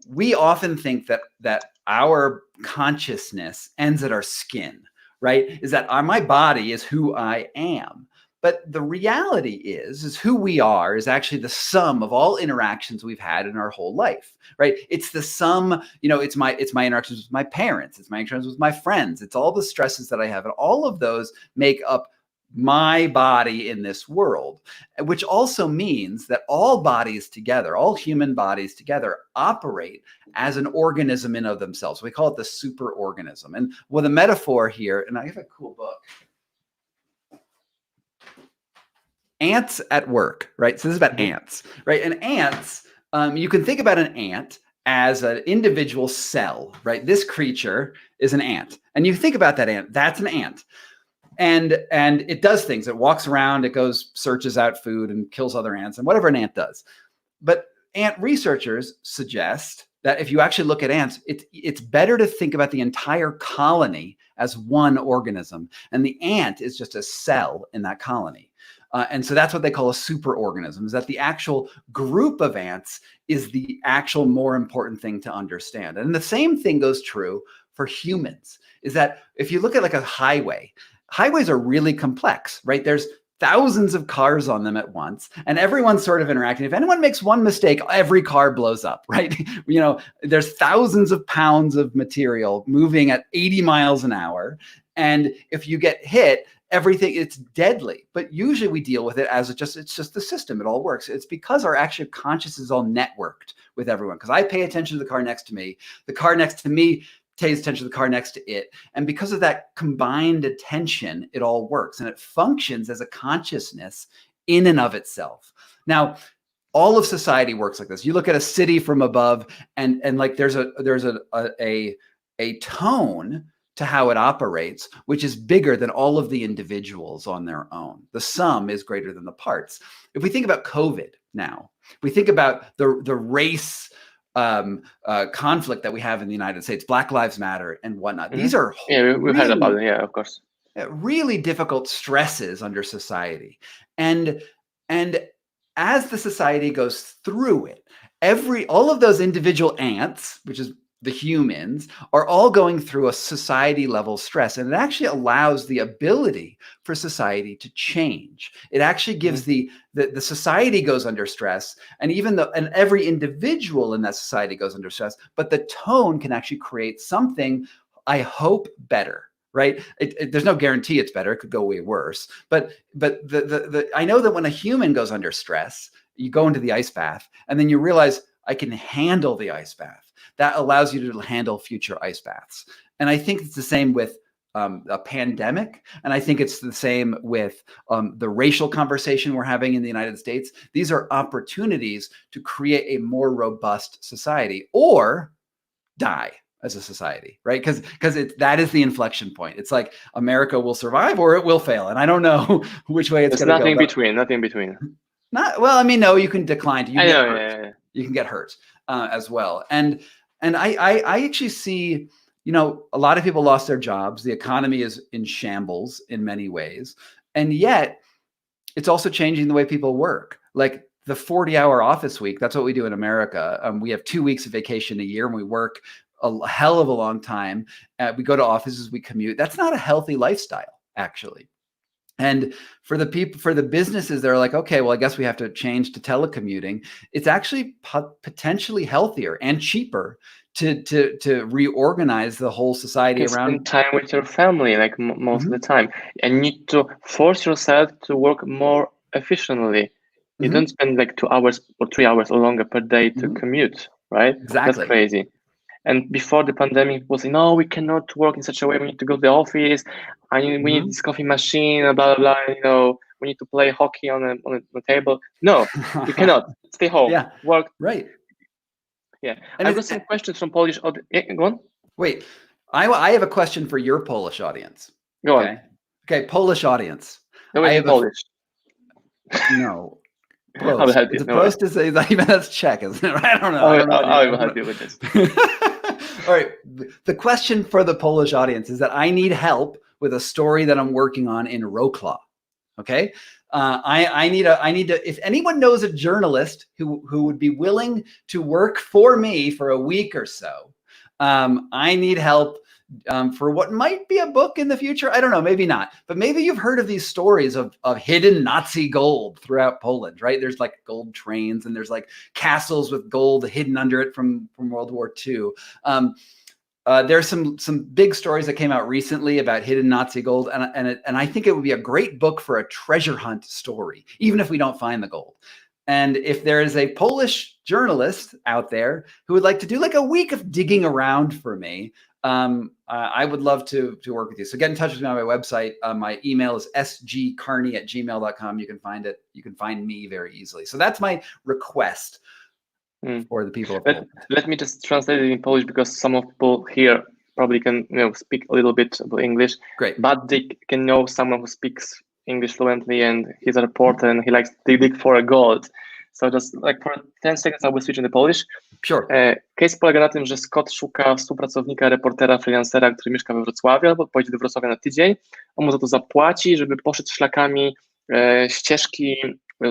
we often think that our consciousness ends at our skin, right? Is that my body is who I am. But the reality is who we are is actually the sum of all interactions we've had in our whole life, right? It's the sum, it's my interactions with my parents, it's my interactions with my friends, it's all the stresses that I have, and all of those make up my body in this world, which also means that all bodies together, all human bodies together, operate as an organism in of themselves. We call it the super organism. And with a metaphor here, and I have a cool book. Ants at work, right? So this is about ants, right? And ants, you can think about an ant as an individual cell, right? This creature is an ant. And you think about that ant, that's an ant. And it does things. It walks around, it goes, searches out food and kills other ants and whatever an ant does. But ant researchers suggest that if you actually look at ants, it's better to think about the entire colony as one organism. And the ant is just a cell in that colony. And so that's what they call a super organism, is that the actual group of ants is the actual more important thing to understand. And the same thing goes true for humans, is that if you look at like a highway, highways are really complex, right? There's thousands of cars on them at once, and everyone's sort of interacting. If anyone makes one mistake, every car blows up, right? There's thousands of pounds of material moving at 80 miles an hour. And if you get hit, everything, it's deadly. But usually we deal with it as it's just the system. It all works. It's because our actual conscious is all networked with everyone. Because I pay attention to the car next to me. The car next to me pays attention to the car next to it. And because of that combined attention, it all works. And it functions as a consciousness in and of itself. Now, all of society works like this. You look at a city from above, and like there's a tone to how it operates, which is bigger than all of the individuals on their own. The sum is greater than the parts. If we think about COVID now, we think about the race conflict that we have in the United States, Black Lives Matter and whatnot. These are we heard about it. Yeah, of course. Really difficult stresses under society, and as the society goes through it, all of those individual ants, which is the humans, are all going through a society level stress. And it actually allows the ability for society to change. It actually gives the society goes under stress, and and every individual in that society goes under stress, but the tone can actually create something, I hope, better. Right? There's no guarantee it's better. It could go way worse. But I know that when a human goes under stress, you go into the ice bath, and then you realize, I can handle the ice bath. That allows you to handle future ice baths. And I think it's the same with a pandemic. And I think it's the same with the racial conversation we're having in the United States. These are opportunities to create a more robust society, or die as a society, right? Because that is the inflection point. It's like America will survive or it will fail. And I don't know which way it's going to go. Nothing between. No, you can decline. You can get hurt as well. And I actually see, a lot of people lost their jobs. The economy is in shambles in many ways. And yet it's also changing the way people work. Like the 40-hour office week, that's what we do in America. We have 2 weeks of vacation a year, and we work a hell of a long time. We go to offices, we commute. That's not a healthy lifestyle, actually. And for the people, for the businesses, they're like, okay, well, I guess we have to change to telecommuting. It's actually potentially healthier and cheaper to reorganize the whole society You can around spend time with your family, like most of the time. And you need to force yourself to work more efficiently. You don't spend like 2 hours or 3 hours or longer per day to commute, right? Exactly. That's crazy. And before the pandemic, it was, no, we cannot work in such a way. We need to go to the office. We need this coffee machine, blah, blah, blah. We need to play hockey on a table. No, you cannot. Stay home. Yeah. Work. Right. Yeah. And I've got some questions from Polish audience. Go on. Wait, I have a question for your Polish audience. Go on. Okay, Polish audience. No, I have Polish. No. I will help you. The prost is even that's Czech, isn't it? I don't know. I will help you with this. All right. The question for the Polish audience is that I need help with a story that I'm working on in Wrocław. Okay. I need to, if anyone knows a journalist who would be willing to work for me for a week or so, I need help for what might be a book in the future. I don't know, maybe not, but maybe you've heard of these stories of hidden Nazi gold throughout Poland, right? There's like gold trains and there's like castles with gold hidden under it from World War II. There's some big stories that came out recently about hidden Nazi gold, and I think it would be a great book for a treasure hunt story, even if we don't find the gold. And if there is a Polish journalist out there who would like to do like a week of digging around for me, I would love to work with you. So get in touch with me on my website. My email is sgcarney@gmail.com. You can find it. You can find me very easily. So that's my request for the people of Poland. Let me just translate it in Polish because some of people here probably can speak a little bit of English. Great. But they can know someone who speaks English fluently and he's a reporter and he likes to dig for a gold. So just like for 10 seconds I will switch into Polish. Sure. Case polega na tym, że Scott szuka współpracownika, reportera, freelancera, który mieszka we Wrocławiu, albo pojedzie do Wrocławia na tydzień. On mu za to zapłaci, żeby poszedł szlakami ścieżki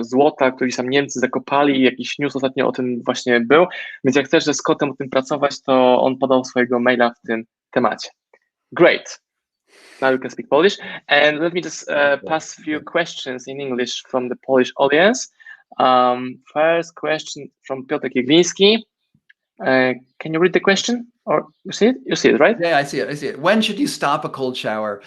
złota, który sam Niemcy zakopali i jakiś news ostatnio o tym właśnie był. Więc jak chcesz ze Scottem o tym pracować, to on podał swojego maila w tym temacie. Great. Now you can speak Polish. And let me just pass a few questions in English from the Polish audience. First question from Piotr Kiegliński. Can you read the question? Or you see it? You see it, right? Yeah, I see it. I see it. When should you stop a cold shower?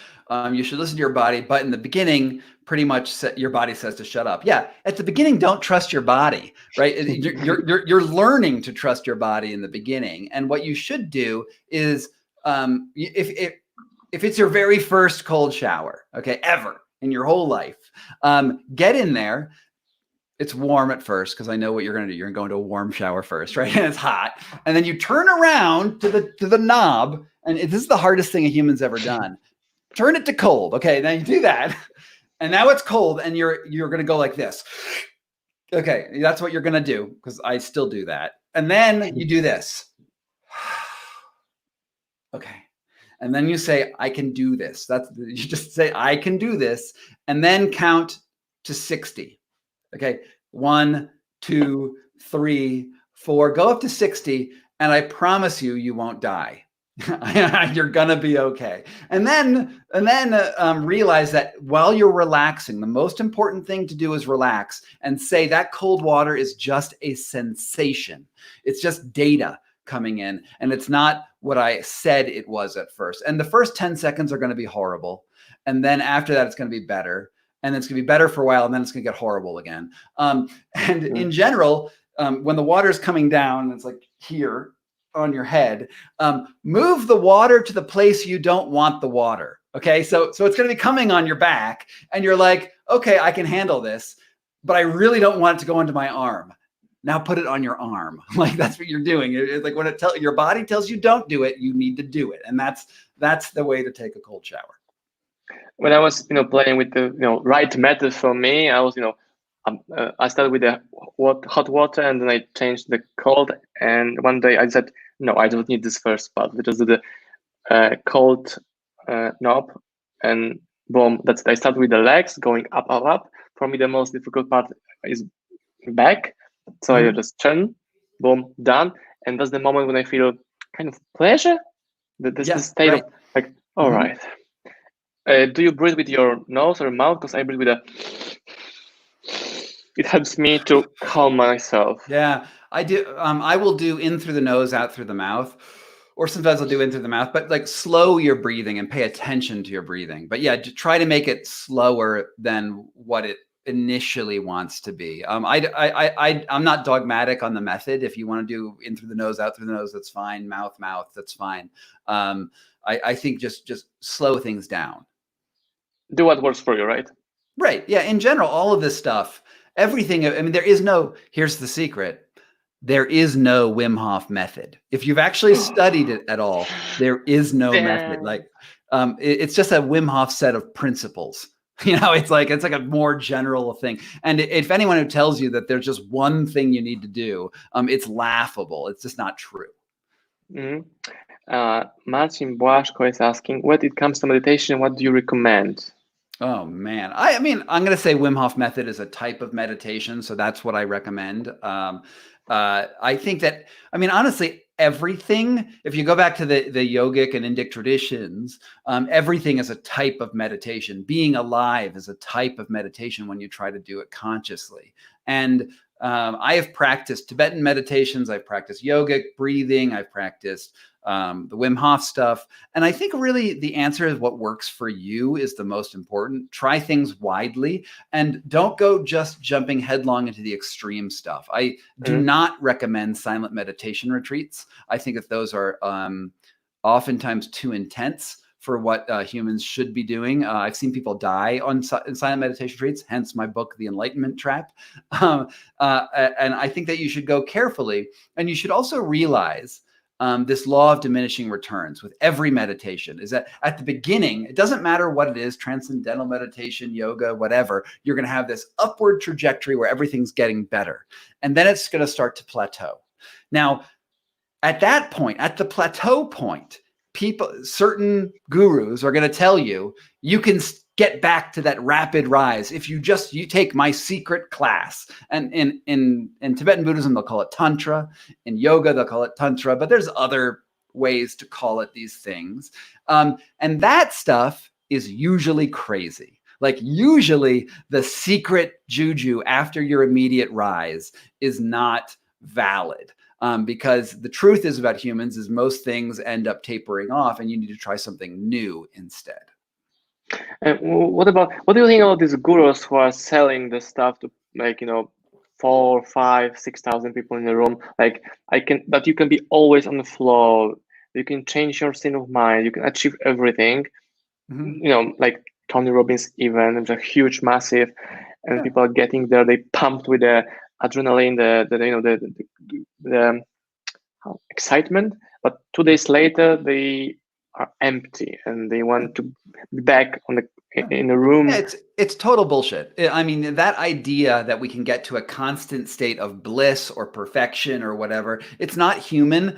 You should listen to your body, but in the beginning, pretty much your body says to shut up. Yeah, at the beginning, don't trust your body, right? You're learning to trust your body in the beginning, and what you should do is, if it's your very first cold shower, okay, ever in your whole life, get in there. It's warm at first because I know what you're going to do. You're going to go into a warm shower first, right? And it's hot. And then you turn around to the knob. And this is the hardest thing a human's ever done. Turn it to cold. Okay, now you do that. And now it's cold and you're going to go like this. Okay, that's what you're going to do because I still do that. And then you do this. Okay. And then you say, I can do this. You just say, I can do this. And then count to 60. Okay, 1, 2, 3, 4, go up to 60, and I promise you, you won't die. You're gonna be okay. And then realize that while you're relaxing, the most important thing to do is relax and say that cold water is just a sensation. It's just data coming in, and it's not what I said it was at first. And the first 10 seconds are going to be horrible, and then after that, it's going to be better. And it's going to be better for a while, and then it's going to get horrible again. And in general, when the water is coming down, it's like here on your head, move the water to the place you don't want the water. Okay, so it's going to be coming on your back, and you're like, okay, I can handle this, but I really don't want it to go into my arm. Now put it on your arm. Like that's what you're doing. It's like when your body tells you don't do it, you need to do it, and that's the way to take a cold shower. When I was, playing with the, right method for me, I was, I started with the hot water and then I changed the cold. And one day I said, no, I don't need this first part. We just do the cold knob and boom. I started with the legs going up, up, up. For me, the most difficult part is back. So I just turn, boom, done. And that's the moment when I feel kind of pleasure. This state of like, all right. Do you breathe with your nose or mouth? Because I breathe with a. It helps me to calm myself. Yeah, I do. I will do in through the nose, out through the mouth, or sometimes I'll do in through the mouth, but like slow your breathing and pay attention to your breathing. But yeah, try to make it slower than what it initially wants to be. I'm not dogmatic on the method. If you want to do in through the nose, out through the nose, that's fine. Mouth, that's fine. I think just slow things down. Do what works for you, right? Right. Yeah. In general, all of this stuff, everything. I mean, here's the secret. There is no Wim Hof method. If you've actually studied it at all, there is no method. Like, it's just a Wim Hof set of principles. It's like a more general thing. And if anyone who tells you that there's just one thing you need to do, it's laughable. It's just not true. Marcin Błaszko is asking, when it comes to meditation, what do you recommend? Oh man, I mean, I'm going to say Wim Hof method is a type of meditation, so that's what I recommend. I think that, I mean, honestly, everything, if you go back to the yogic and Indic traditions, everything is a type of meditation. Being alive is a type of meditation when you try to do it consciously. And I have practiced Tibetan meditations. I've practiced yogic breathing. I've practiced the Wim Hof stuff. And I think really the answer is what works for you is the most important. Try things widely and don't go just jumping headlong into the extreme stuff. I do not recommend silent meditation retreats. I think that those are oftentimes too intense for what humans should be doing. I've seen people die in silent meditation retreats, hence my book, The Enlightenment Trap. And I think that you should go carefully. And you should also realize this law of diminishing returns with every meditation is that at the beginning, it doesn't matter what it is, transcendental meditation, yoga, whatever, you're going to have this upward trajectory where everything's getting better. And then it's going to start to plateau. Now, at that point, at the plateau point, certain gurus are going to tell you, you can get back to that rapid rise if you take my secret class. And in Tibetan Buddhism, they'll call it Tantra. In yoga, they'll call it Tantra, but there's other ways to call it these things. And that stuff is usually crazy. Like usually the secret juju after your immediate rise is not valid. Because the truth is about humans is most things end up tapering off and you need to try something new instead. And what do you think about these gurus who are selling the stuff to 4, 5, 6,000 people in the room? Like that you can be always on the flow. You can change your state of mind. You can achieve everything. Like Tony Robbins even, it's a huge, massive, and people are getting there. They pumped with the adrenaline, the excitement, but 2 days later they are empty and they want to be back in the room. Yeah, it's total bullshit. I mean, that idea that we can get to a constant state of bliss or perfection or whatever, it's not human.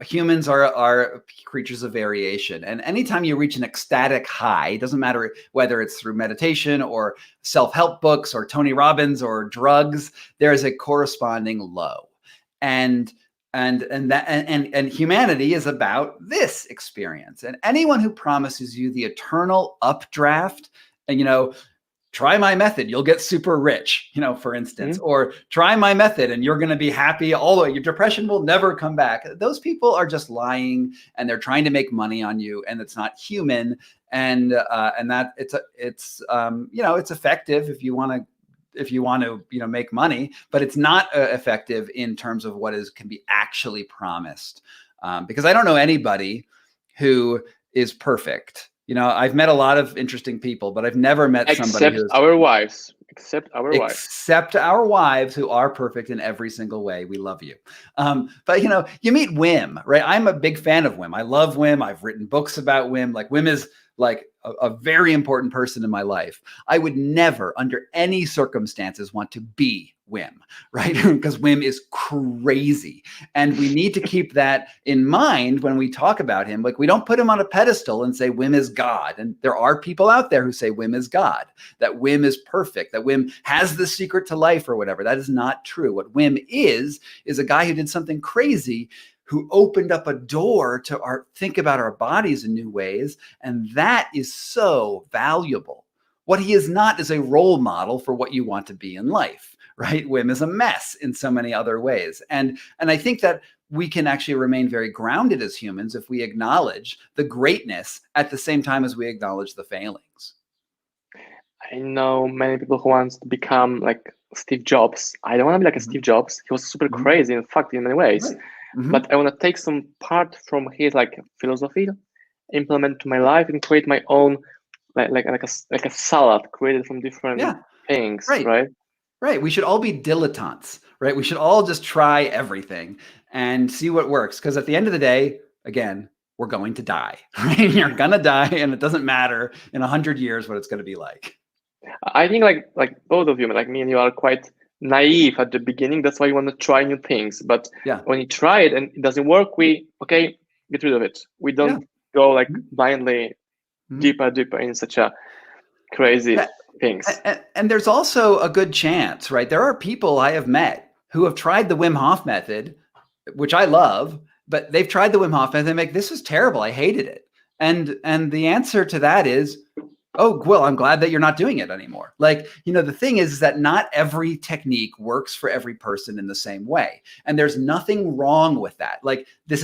Humans are creatures of variation. And anytime you reach an ecstatic high, it doesn't matter whether it's through meditation or self-help books or Tony Robbins or drugs, there is a corresponding low. And humanity is about this experience. And anyone who promises you the eternal updraft and, try my method, you'll get super rich, for instance, or try my method and you're going to be happy all the way. Your depression will never come back. Those people are just lying and they're trying to make money on you, and it's not human. And that it's effective if you want to, make money, but it's not effective in terms of what can be actually promised. Because I don't know anybody who is perfect. I've met a lot of interesting people, but I've never met somebody except our wives who are perfect in every single way. We love you. But you meet Wim, right? I'm a big fan of Wim. I love Wim. I've written books about Wim. Like Wim is like a very important person in my life. I would never, under any circumstances, want to be Wim, right? Because Wim is crazy. And we need to keep that in mind when we talk about him. Like, we don't put him on a pedestal and say Wim is God. And there are people out there who say Wim is God, that Wim is perfect, that Wim has the secret to life or whatever. That is not true. What Wim is a guy who did something crazy, who opened up a door to think about our bodies in new ways. And that is so valuable. What he is not is a role model for what you want to be in life, right? Wim is a mess in so many other ways. And I think that we can actually remain very grounded as humans if we acknowledge the greatness at the same time as we acknowledge the failings. I know many people who want to become like Steve Jobs. I don't want to be like a Steve Jobs. He was super crazy, in fact, in many ways. Right. But I want to take some part from his like philosophy, implement to my life, and create my own like a salad created from different things. Right. Right. We should all be dilettantes, right? We should all just try everything and see what works. Because at the end of the day, again, we're going to die, right? You're going to die, and it doesn't matter in 100 years what it's going to be like. I think like both of you, like me and you, are quite naive at the beginning. That's why you want to try new things. But when you try it and it doesn't work, we get rid of it. We don't go like blindly deeper in such a crazy things. And there's also a good chance, right? There are people I have met who have tried the Wim Hof method, which I love, but they've tried the Wim Hof method and they're like, this was terrible. I hated it. And the answer to that is, oh, well, I'm glad that you're not doing it anymore. Like, the thing is that not every technique works for every person in the same way. And there's nothing wrong with that. Like, the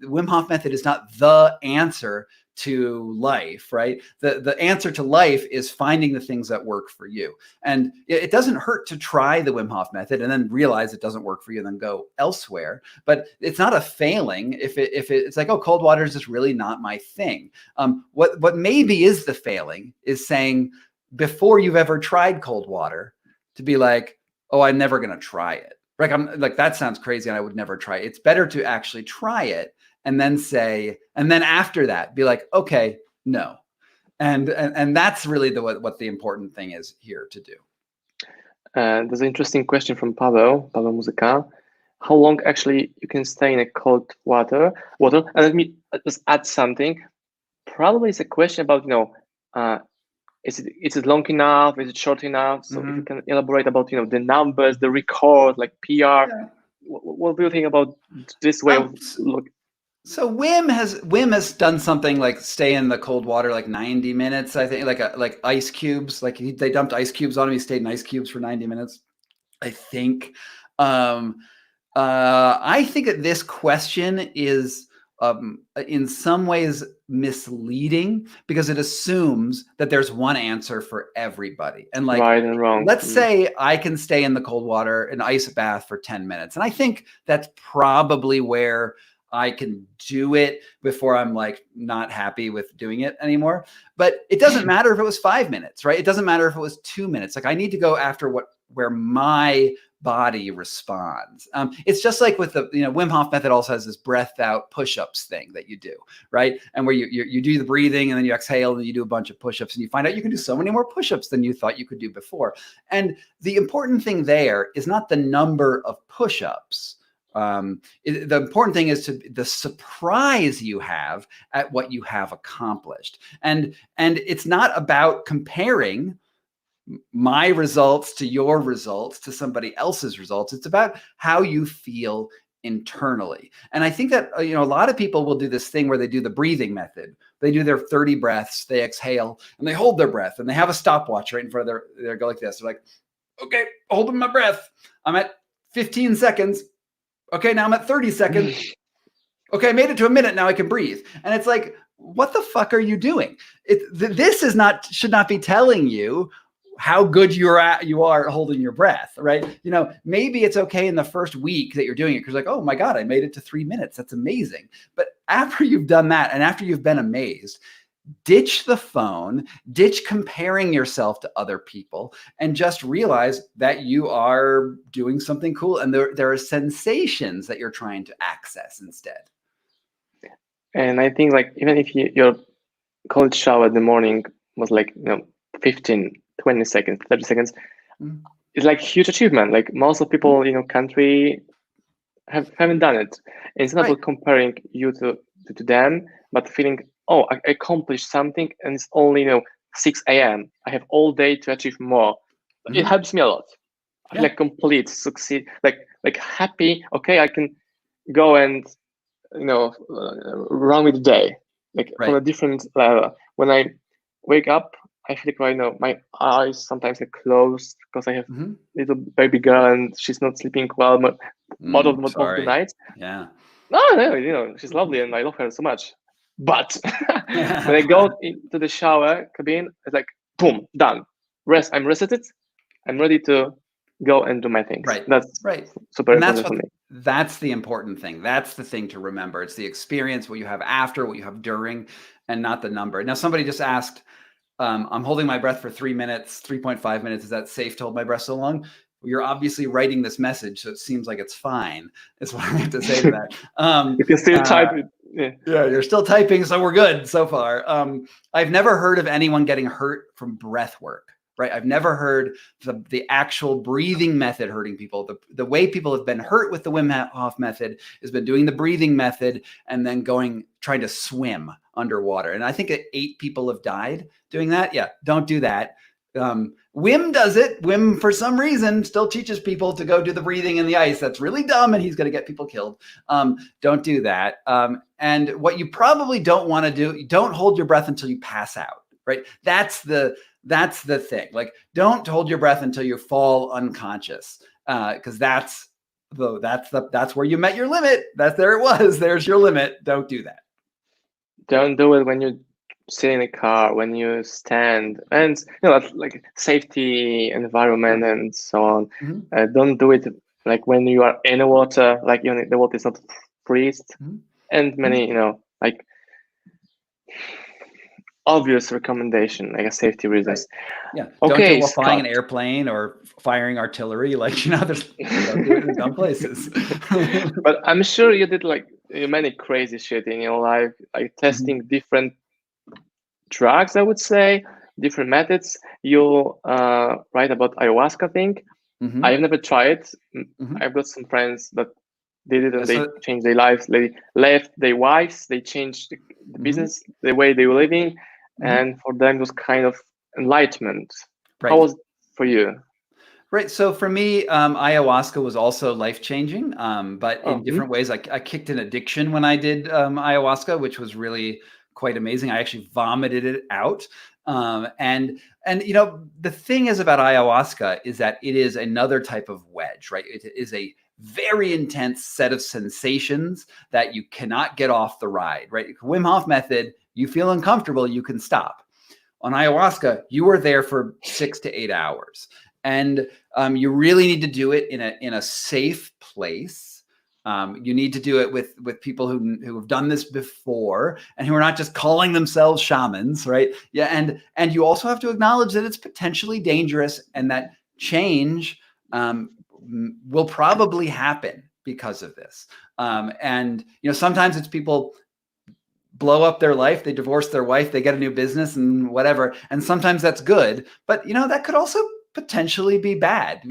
Wim Hof method is not the answer to life, right? The answer to life is finding the things that work for you. And it doesn't hurt to try the Wim Hof method and then realize it doesn't work for you and then go elsewhere. But it's not a failing if it's like, oh, cold water is just really not my thing. What maybe is the failing is saying, before you've ever tried cold water, to be like, oh, I'm never going to try it. Like, I'm like, that sounds crazy and I would never try it. It's better to actually try it and then after that, be like, okay, no. And that's really what the important thing is here to do. There's an interesting question from Paweł Muzyka. How long actually you can stay in a cold water? And let me just add something. Probably it's a question about, is it long enough? Is it short enough? So if you can elaborate about, the numbers, the record, like PR. Yeah. What do you think about this way of looking? So Wim has done something like stay in the cold water like 90 minutes, I think, like ice cubes. Like they dumped ice cubes on him. He stayed in ice cubes for 90 minutes, I think. I think that this question is in some ways misleading because it assumes that there's one answer for everybody. And like, right and wrong. Let's say I can stay in the cold water, an ice bath for 10 minutes. And I think that's probably where I can do it before I'm like not happy with doing it anymore. But it doesn't matter if it was 5 minutes, right? It doesn't matter if it was 2 minutes. Like I need to go after where my body responds. It's just like with the Wim Hof method also has this breath out push-ups thing that you do, right? And where you do the breathing and then you exhale and you do a bunch of push-ups and you find out you can do so many more push-ups than you thought you could do before. And the important thing there is not the number of push-ups. The important thing is the surprise you have at what you have accomplished. And it's not about comparing my results to your results to somebody else's results. It's about how you feel internally. And I think that, a lot of people will do this thing where they do the breathing method. They do their 30 breaths, they exhale and they hold their breath and they have a stopwatch right in front of their go like this. They're like, okay, holding my breath. I'm at 15 seconds. Okay, now I'm at 30 seconds. Okay, I made it to a minute. Now I can breathe. And it's like, what the fuck are you doing? This should not be telling you how good you are holding your breath, right? Maybe it's okay in the first week that you're doing it because like, oh my God, I made it to 3 minutes. That's amazing. But after you've done that and after you've been amazed, ditch the phone, ditch comparing yourself to other people, and just realize that you are doing something cool. And there are sensations that you're trying to access instead. And I think like, even if your cold shower in the morning was like, 15, 20 seconds, 30 seconds, it's like huge achievement. Like most of people, country haven't done it. And it's not about comparing you to them, but feeling, oh, I accomplished something and it's only 6 a.m. I have all day to achieve more. It helps me a lot. I feel like complete, succeed, like happy. Okay, I can go and wrong with the day, like Right. on a different level. When I wake up, I feel like my eyes sometimes are closed because I have little baby girl and she's not sleeping well most of the night. Yeah. No, she's lovely and I love her so much. But when I go into the shower cabin, it's like boom, done. I'm resetted. I'm ready to go and do my things. Right. That's right. super And important for me. That's the important thing. That's the thing to remember. It's the experience, what you have after, what you have during, and not the number. Now, somebody just asked, I'm holding my breath for 3 minutes, 3.5 minutes. Is that safe to hold my breath so long? You're obviously writing this message, so it seems like it's fine. Is what I have to say to that. You can still type it. Yeah, you're still typing, so we're good so far. I've never heard of anyone getting hurt from breath work, right? I've never heard the actual breathing method hurting people. The way people have been hurt with the Wim Hof method has been doing the breathing method and then trying to swim underwater. And I think 8 people have died doing that. Yeah, don't do that. Wim does it. Wim, for some reason, still teaches people to go do the breathing in the ice. That's really dumb, and he's going to get people killed. Don't do that. And what you probably don't want to do, don't hold your breath until you pass out, right? That's the thing. Like, don't hold your breath until you fall unconscious, because that's where you met your limit. There it was. There's your limit. Don't do that. Don't do it when you sit in a car, when you stand, and like safety, environment, and so on. Don't do it like when you are in the water, like the water is not freezed, and many like obvious recommendation, like a safety reasons. Yeah. Okay, don't do it while flying an airplane or firing artillery. Like, there's don't do it in dumb places. But I'm sure you did like many crazy shit in your life, like testing different drugs, I would say, different methods. You write about ayahuasca thing. I've never tried. I've got some friends that did it and they changed their lives. They left their wives, they changed the business, the way they were living, and for them it was kind of enlightenment. Right. How was it for you? Right. So for me, ayahuasca was also life-changing, but in different ways. I kicked an addiction when I did ayahuasca, which was really quite amazing. I actually vomited it out. And the thing is about ayahuasca is that it is another type of wedge, right? It is a very intense set of sensations that you cannot get off the ride, right? Wim Hof method, you feel uncomfortable, you can stop. On ayahuasca, you are there for 6 to 8 hours. And you really need to do it in a safe place. You need to do it with people who have done this before and who are not just calling themselves shamans, right? Yeah, and you also have to acknowledge that it's potentially dangerous and that change will probably happen because of this. And sometimes it's people blow up their life, they divorce their wife, they get a new business and whatever. And sometimes that's good, but that could also potentially be bad,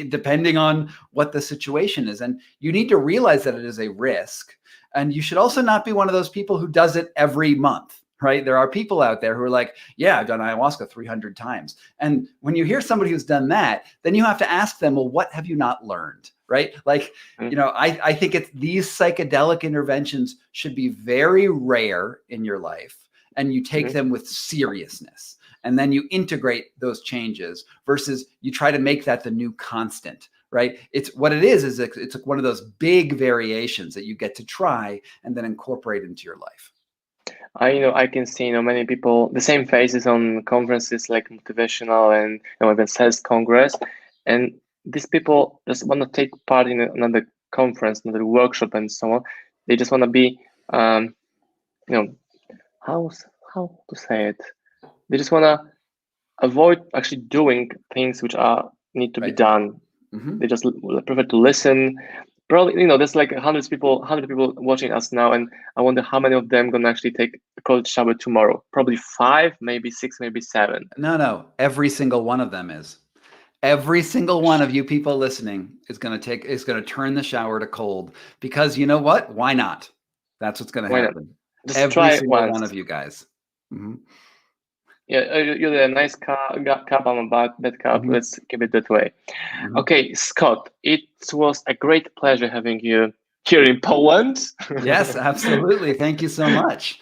depending on what the situation is. And you need to realize that it is a risk. And you should also not be one of those people who does it every month, right? There are people out there who are like, yeah, I've done ayahuasca 300 times. And when you hear somebody who's done that, then you have to ask them, well, what have you not learned? Right? Like, I think these psychedelic interventions should be very rare in your life, and you take them with seriousness. And then you integrate those changes versus you try to make that the new constant, right? It's what it is it's one of those big variations that you get to try and then incorporate into your life. I can see many people, the same faces on conferences like motivational and even sales congress, and these people just want to take part in another conference, another workshop, and so on. They just want to be, how to say it? They just want to avoid actually doing things which need to be done. They just prefer to listen. Probably, there's like 100 people watching us now, and I wonder how many of them gonna actually take a cold shower tomorrow. Probably 5, maybe 6, maybe 7. No, every single one of them is. Every single one of you people listening is going to turn the shower to cold, because you know what? Why not? That's what's going to happen. Just every try single it one of you guys. Yeah, you're a nice cup. I'm a bad cup. Let's keep it that way. Okay, Scott, it was a great pleasure having you here in Poland. Yes, absolutely. Thank you so much.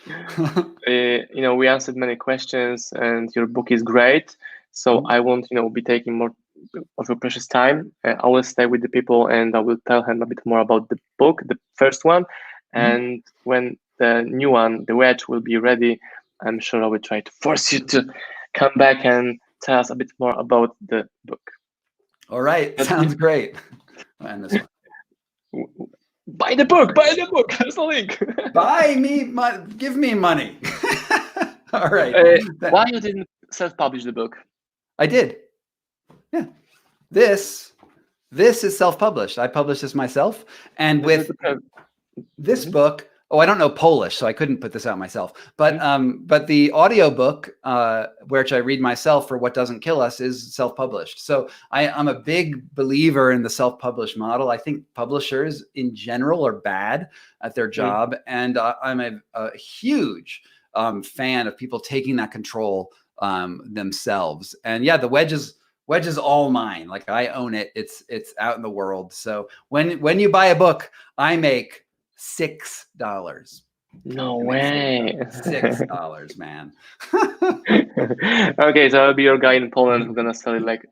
We answered many questions, and your book is great. So I won't, be taking more of your precious time. I will stay with the people, and I will tell them a bit more about the book, the first one, and when the new one, The Wedge, will be ready, I'm sure I will try to force you to come back and tell us a bit more about the book. All right, sounds great. And this one. Buy the book. There's the link. Give me money. All right. Why you didn't self-publish the book? I did. Yeah. This is self-published. I published this myself. And with this book, I don't know Polish, so I couldn't put this out myself. But the audiobook, which I read myself for What Doesn't Kill Us, is self-published. So I'm a big believer in the self-published model. I think publishers in general are bad at their job. And I'm a huge fan of people taking that control themselves. And yeah, the Wedge is all mine. Like, I own it. It's out in the world. So when you buy a book, I make $6. No way. $6, man. Okay, so I'll be your guy in Poland who's gonna sell it like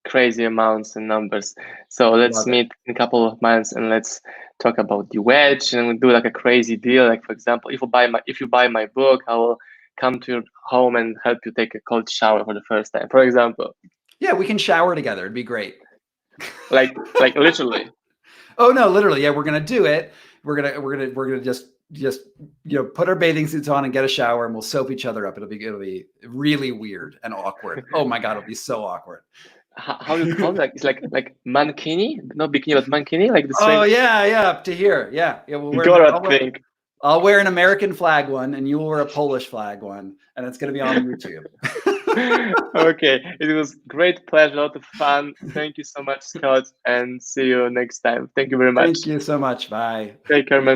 crazy amounts and numbers. So let's meet in a couple of months and let's talk about the Wedge, and we'll do like a crazy deal. Like, for example, if you buy my book, I will come to your home and help you take a cold shower for the first time, for example. Yeah, we can shower together. It'd be great. Like literally. Oh no, literally. Yeah, we're gonna do it. We're gonna just put our bathing suits on and get a shower, and we'll soap each other up. It'll be really weird and awkward. Oh my God, it'll be so awkward. How do you call that? It's like mankini, not bikini, but mankini, like the same. Oh yeah, up to here. Yeah. I'll wear an American flag one, and you will wear a Polish flag one, and it's gonna be on YouTube. Okay, it was great pleasure, a lot of fun. Thank you so much, Scott, and see you next time. Thank you very much. Thank you so much. Bye. Take care, man.